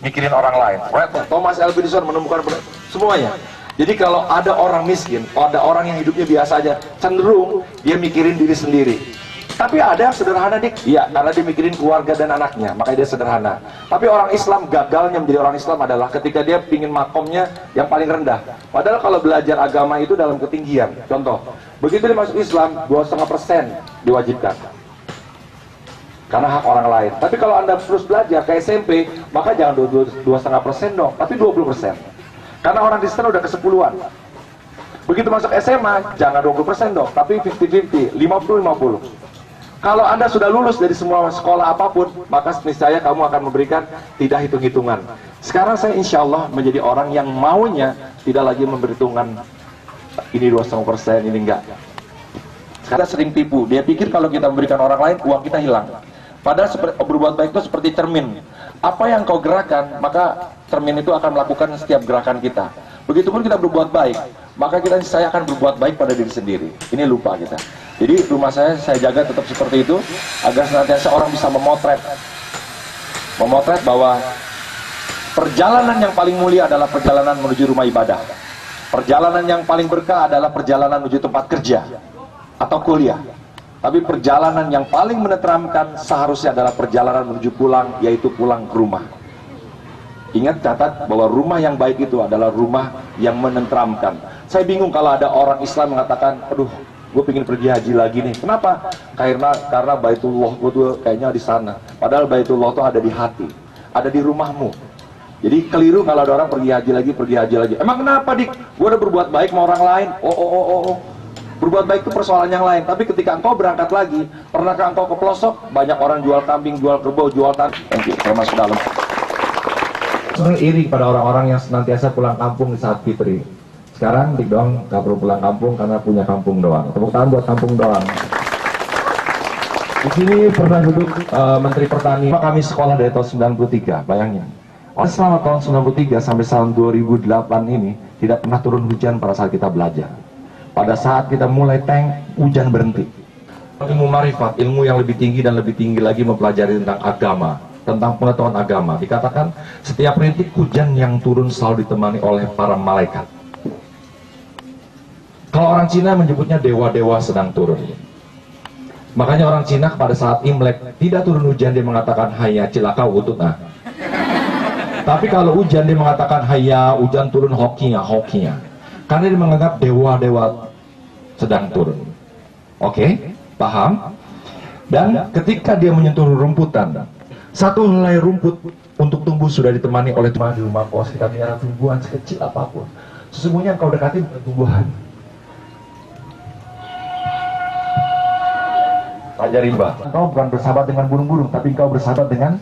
mikirin orang lain. Thomas Alva Edison menemukan semuanya. Jadi kalau ada orang miskin, ada orang yang hidupnya biasa aja, cenderung dia mikirin diri sendiri. Tapi ada yang sederhana, Dik. Iya, karena dia mikirin keluarga dan anaknya, makanya dia sederhana. Tapi orang Islam, gagalnya menjadi orang Islam adalah ketika dia pingin makomnya yang paling rendah. Padahal kalau belajar agama itu dalam ketinggian. Contoh, begitu dia masuk Islam, 2,5% diwajibkan. Karena hak orang lain. Tapi kalau Anda terus belajar ke SMP, maka jangan 2,5% dong, tapi 20%. Karena orang Kristen udah ke-10-an. Begitu masuk SMA, jangan 20% dong, tapi 50-50, 50-50. Kalau Anda sudah lulus dari semua sekolah apapun, maka niscaya kamu akan memberikan tidak hitung-hitungan. Sekarang saya insya Allah menjadi orang yang maunya tidak lagi memperhitungkan ini 2,5%, ini enggak. Karena sering tipu, dia pikir kalau kita memberikan orang lain, uang kita hilang. Padahal berbuat baik itu seperti cermin. Apa yang kau gerakan, maka cermin itu akan melakukan setiap gerakan kita. Begitupun kita berbuat baik, maka saya akan berbuat baik pada diri sendiri. Ini lupa kita. Jadi rumah saya jaga tetap seperti itu, agar senantiasa orang bisa memotret bahwa perjalanan yang paling mulia adalah perjalanan menuju rumah ibadah. Perjalanan yang paling berkah adalah perjalanan menuju tempat kerja atau kuliah. Tapi perjalanan yang paling menenteramkan seharusnya adalah perjalanan menuju pulang, yaitu pulang ke rumah. Ingat, catat bahwa rumah yang baik itu adalah rumah yang menenteramkan. Saya bingung kalau ada orang Islam mengatakan, aduh, gue pengen pergi haji lagi nih. Kenapa? Karena Baitullah gue tuh kayaknya di sana. Padahal Baitullah tuh ada di hati, ada di rumahmu. Jadi keliru kalau ada orang pergi haji lagi. Emang kenapa, Dik? Gue udah berbuat baik sama orang lain. Oh. Berbuat baik itu persoalan yang lain. Tapi ketika engkau berangkat lagi, pernahkah engkau ke pelosok? Banyak orang jual kambing, jual kerbau, jual tanah. Thank you. Saya masuk dalam. Sebenarnya iri pada orang-orang yang senantiasa pulang kampung di saat fitri. Sekarang Dik doang gak perlu pulang kampung karena punya kampung doang. Tepuk tangan buat kampung doang. Di sini pernah duduk Menteri Pertanian. Kami sekolah dari tahun 93, bayangin. Selama tahun 93 sampai tahun 2008 ini tidak pernah turun hujan pada saat kita belajar. Pada saat kita mulai tank, hujan berhenti. Ilmu marifat, ilmu yang lebih tinggi dan lebih tinggi lagi mempelajari tentang agama, tentang pengetahuan agama. Dikatakan setiap rintik hujan yang turun selalu ditemani oleh para malaikat. Kalau orang Cina menyebutnya dewa-dewa sedang turun. Makanya orang Cina pada saat Imlek tidak turun hujan, dia mengatakan hayya cilaka wututna. Tapi kalau hujan dia mengatakan hayya hujan turun hokinya. Karena dia menganggap dewa-dewa sedang turun. Oke, paham? Dan ketika dia menyentuh rumputan, satu helai rumput untuk tumbuh sudah ditemani oleh Tuhan di rumah kos. Kita melihara tumbuhan sekecil apapun. Sesungguhnya engkau dekati tumbuhan. Raja Rimba, engkau bukan bersahabat dengan burung-burung, tapi engkau bersahabat dengan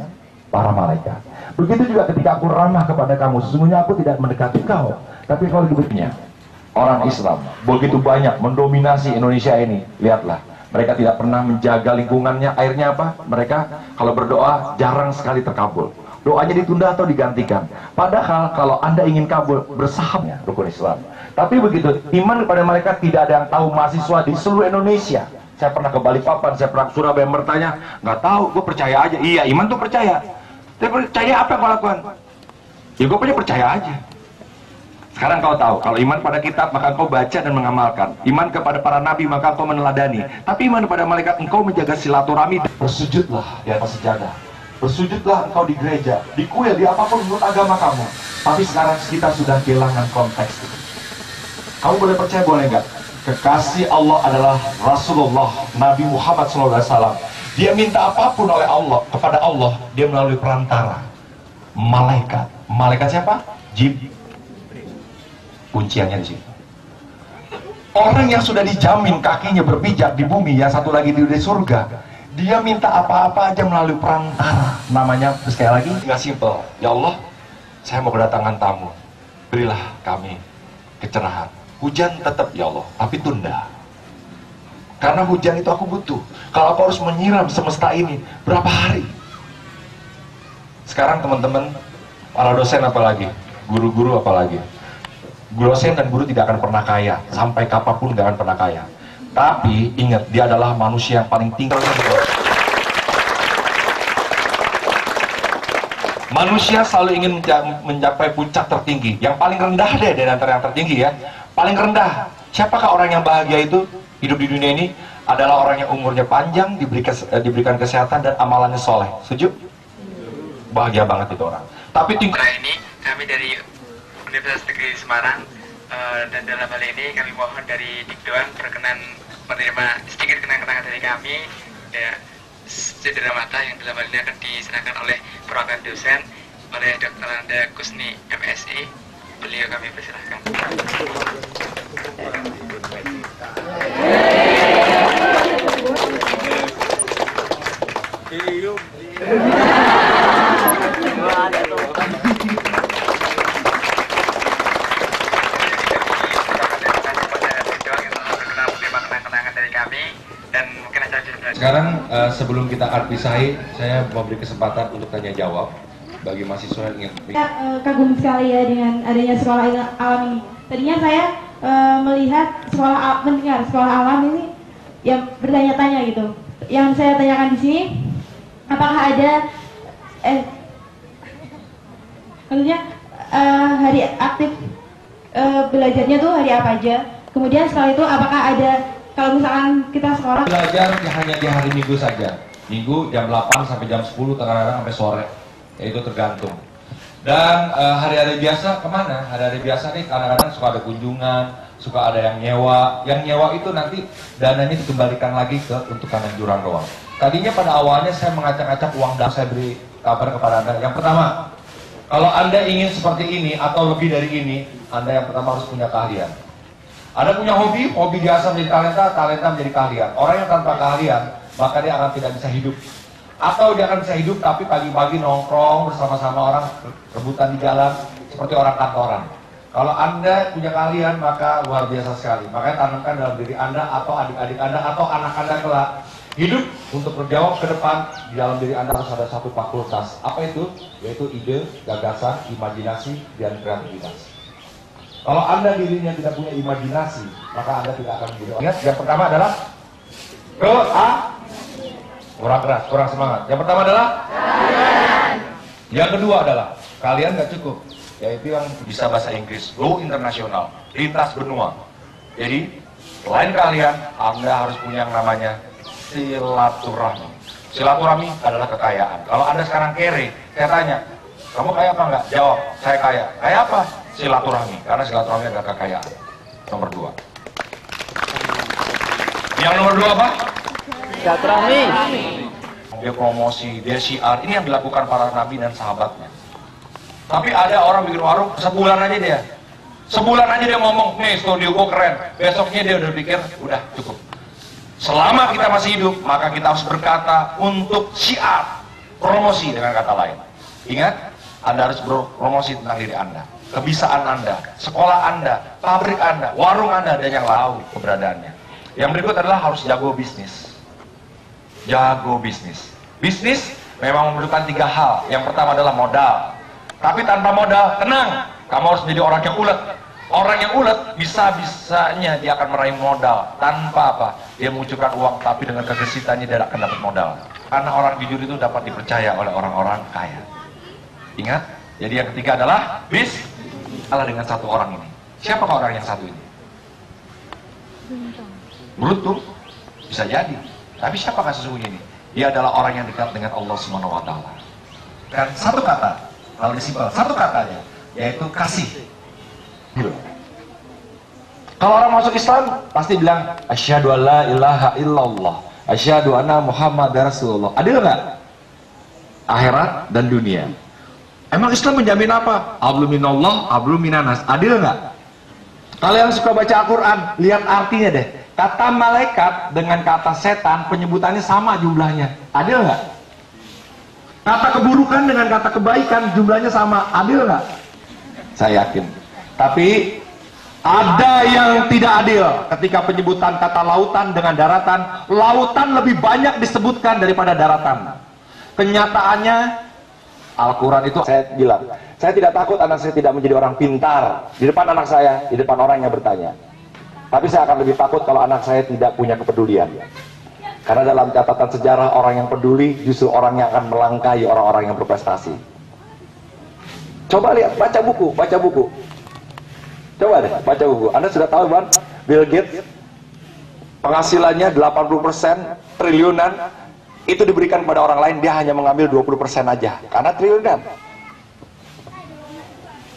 para malaikat. Begitu juga ketika aku ramah kepada kamu, sesungguhnya aku tidak mendekati kau, tapi kau lebih betulnya. Orang Islam begitu banyak mendominasi Indonesia ini. Lihatlah, mereka tidak pernah menjaga lingkungannya. Airnya apa? Mereka kalau berdoa jarang sekali terkabul. Doanya ditunda atau digantikan. Padahal kalau Anda ingin kabul, bersahabnya rukun Islam. Tapi begitu, iman kepada mereka tidak ada yang tahu. Mahasiswa di seluruh Indonesia, saya pernah ke Balikpapan, saya pernah ke Surabaya, bertanya, nggak tahu, gue percaya aja. Iya, iman tuh percaya. Tapi percaya apa yang kau lakukan? Ya gue punya percaya aja. Sekarang kau tahu, kalau iman pada kitab maka engkau baca dan mengamalkan. Iman kepada para nabi maka engkau meneladani. Tapi iman kepada malaikat engkau menjaga silaturahmi. Bersujudlah di atas sejadah. Bersujudlah engkau di gereja, di kuil, di apapun menurut agama kamu. Tapi sekarang kita sudah kehilangan konteks itu. Kamu boleh percaya, boleh enggak? Kekasih Allah adalah Rasulullah Nabi Muhammad SAW. Dia minta apapun oleh Allah kepada Allah, dia melalui perantara malaikat. Malaikat siapa? Jibril. Kunciannya di situ. Orang yang sudah dijamin kakinya berpijak di bumi, yang satu lagi di surga, dia minta apa-apa aja melalui perantara. Namanya, sekali lagi, nggak simple. Ya Allah, saya mau kedatangan tamu, berilah kami kecerahan. Hujan tetap ya Allah, tapi tunda. Karena hujan itu aku butuh. Kalau aku harus menyiram semesta ini, berapa hari? Sekarang teman-teman, para dosen apalagi, guru-guru apalagi. Dosen dan guru tidak akan pernah kaya, sampai kapanpun tidak akan pernah kaya. Tapi ingat, dia adalah manusia yang paling tinggi. Manusia selalu ingin mencapai puncak tertinggi. Yang paling rendah deh dari antara yang tertinggi ya. Paling rendah. Siapakah orang yang bahagia itu? Hidup di dunia ini adalah orang yang umurnya panjang, diberikan kesehatan dan amalannya soleh. Setuju? Bahagia banget itu orang. Tapi tingkat ini kami dari Universitas Negeri Semarang, dan dalam hal ini kami mohon dari Dikdoan berkenan menerima sedikit kenang-kenangan dari kami, ya, cedera mata yang dalam hal ini akan diserahkan oleh perwakilan dosen oleh Dr. Anda Kusni MSI. Beliau kami persilahkan. Sekarang sebelum kita pisahi, saya memberi kesempatan untuk tanya jawab bagi mahasiswa yang ingin. Kagum sekali ya dengan adanya sekolah alam ini. Tadinya saya melihat mendengar sekolah alam ini yang bertanya-tanya gitu. Yang saya tanyakan di sini, apakah ada maksudnya hari aktif belajarnya tuh hari apa aja? Kemudian setelah itu apakah ada kalau misalkan kita sekolah belajar hanya di hari Minggu saja. Minggu jam 8 sampai jam 10, kadang-kadang sampai sore. Ya itu tergantung. Dan hari-hari biasa kemana? Hari-hari biasa nih kadang-kadang suka ada kunjungan, suka ada yang nyewa. Yang nyewa itu nanti dananya dikembalikan lagi ke untuk anjuran doang. Tadinya pada awalnya saya mengacak-acak uang dan saya beri kabar kepada Anda. Yang pertama, kalau Anda ingin seperti ini atau lebih dari ini, Anda yang pertama harus punya keahlian. Anda punya hobi biasa menjadi talenta, talenta menjadi keahlian. Orang yang tanpa keahlian, maka dia akan tidak bisa hidup. Atau dia akan bisa hidup tapi pagi-pagi nongkrong bersama-sama orang, rebutan di jalan, seperti orang kantoran. Kalau Anda punya keahlian, maka luar biasa sekali. Makanya tanamkan dalam diri Anda atau adik-adik Anda atau anak Anda kelak hidup untuk berjawab ke depan. Di dalam diri Anda harus ada satu fakultas. Apa itu? Yaitu ide, gagasan, imajinasi, dan kreativitas. Kalau Anda dirinya tidak punya imajinasi, maka Anda tidak akan menjadi orang. Ingat, yang pertama adalah kurang keras, kurang semangat. Yang pertama adalah yang kedua adalah kalian nggak cukup, yaitu yang bisa bahasa Inggris, go internasional, lintas benua. Jadi selain kalian, Anda harus punya yang namanya silaturahmi. Silaturahmi adalah kekayaan. Kalau Anda sekarang kere, saya tanya, kamu kaya apa enggak? Jawab, saya kaya. Kaya apa? Silaturahmi, karena silaturahmi adalah kekayaan. Nomor 2. Yang nomor 2 apa? Silaturahmi. Dia promosi, dia syiar. Ini yang dilakukan para nabi dan sahabatnya. Tapi ada orang bikin warung, sebulan aja dia. Sebulan aja dia ngomong, nih studio gue keren. Besoknya dia udah pikir, udah cukup. Selama kita masih hidup, maka kita harus berkata untuk syiar. Promosi dengan kata lain. Ingat, Anda harus berpromosi tentang diri Anda. Kebisaan Anda, sekolah Anda, pabrik Anda, warung Anda, dan yang tahu keberadaannya. Yang berikut adalah harus jago bisnis. Jago bisnis. Bisnis memang memerlukan 3 hal. Yang pertama adalah modal. Tapi tanpa modal, tenang, kamu harus menjadi orang yang ulet. Orang yang ulet bisa-bisanya dia akan meraih modal tanpa apa? Dia mengucurkan uang, tapi dengan kegesitannya dia akan dapat modal. Karena orang jujur itu dapat dipercaya oleh orang-orang kaya. Ingat, jadi yang ketiga adalah kalah dengan satu orang ini. Siapakah orang yang satu ini? Beruntung, bisa jadi. Tapi siapakah sesungguhnya ini? Dia adalah orang yang dekat dengan Allah Subhanahu wa Ta'ala. Dan satu kata, kalau disimpel, satu katanya, yaitu kasih. Kalau orang masuk Islam, pasti bilang, asyhadu alla ilaha illallah, asyhadu anna Muhammadar Rasulullah. Adil nggak? Akhirat dan dunia. Emang Islam menjamin apa? Hablum minallah, hablum minanas. Adil nggak? Kalau yang suka baca Al-Quran, lihat artinya deh. Kata malaikat dengan kata setan, penyebutannya sama jumlahnya. Adil nggak? Kata keburukan dengan kata kebaikan, jumlahnya sama. Adil nggak? Saya yakin. Tapi ada yang tidak adil ketika penyebutan kata lautan dengan daratan. Lautan lebih banyak disebutkan daripada daratan. Kenyataannya Al-Quran itu saya bilang, saya tidak takut anak saya tidak menjadi orang pintar di depan anak saya, di depan orang yang bertanya. Tapi saya akan lebih takut kalau anak saya tidak punya kepedulian. Karena dalam catatan sejarah, orang yang peduli justru orang yang akan melangkahi orang-orang yang berprestasi. Coba lihat, baca buku, baca buku. Coba deh, baca buku. Anda sudah tahu kan, Bill Gates penghasilannya 80% triliunan, itu diberikan pada orang lain, dia hanya mengambil 20% aja karena triliunan.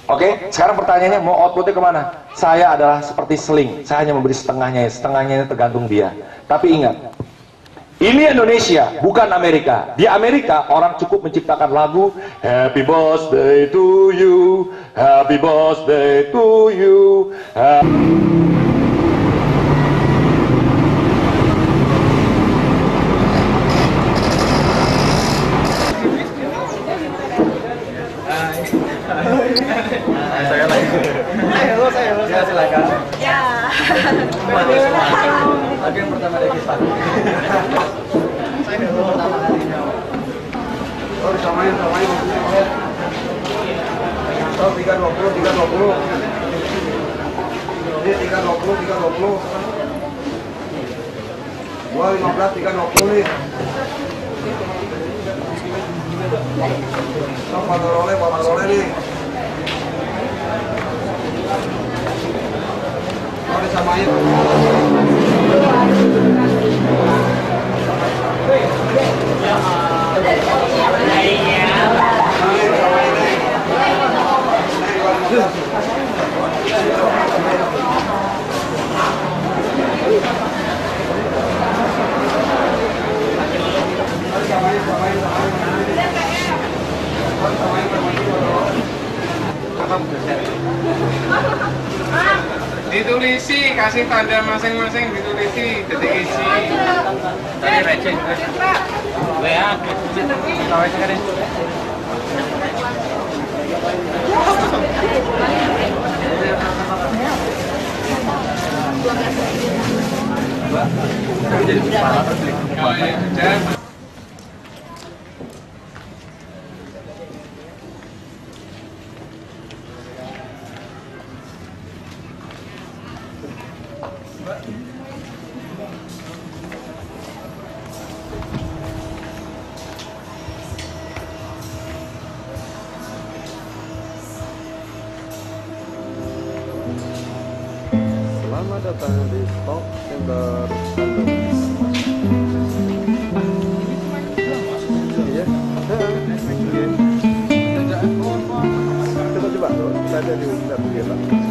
Oke, sekarang pertanyaannya, mau outputnya kemana? Saya adalah seperti seling, saya hanya memberi setengahnya, setengahnya tergantung dia. Tapi ingat, ini Indonesia, bukan Amerika. Di Amerika orang cukup menciptakan lagu Happy Birthday to you, Happy Birthday to you. Saya lagi. Halo, ya silakan. Ya. Lagi yang pertama dari Pak. Saya dulu pertama kalinya. Oh, disamain. So 320. Ini 320. 215 320 nih. So, patrole nih. Oh, disamain. Ditulisi, kasih tanda masing-masing, ditulisi detik isi. Dari receh. WA, kawin sekarang. Jadi kepala terus di Selamat datang di Talk Center Bandung. Iya. Coba tuh, kita ada di Ustaz Bila.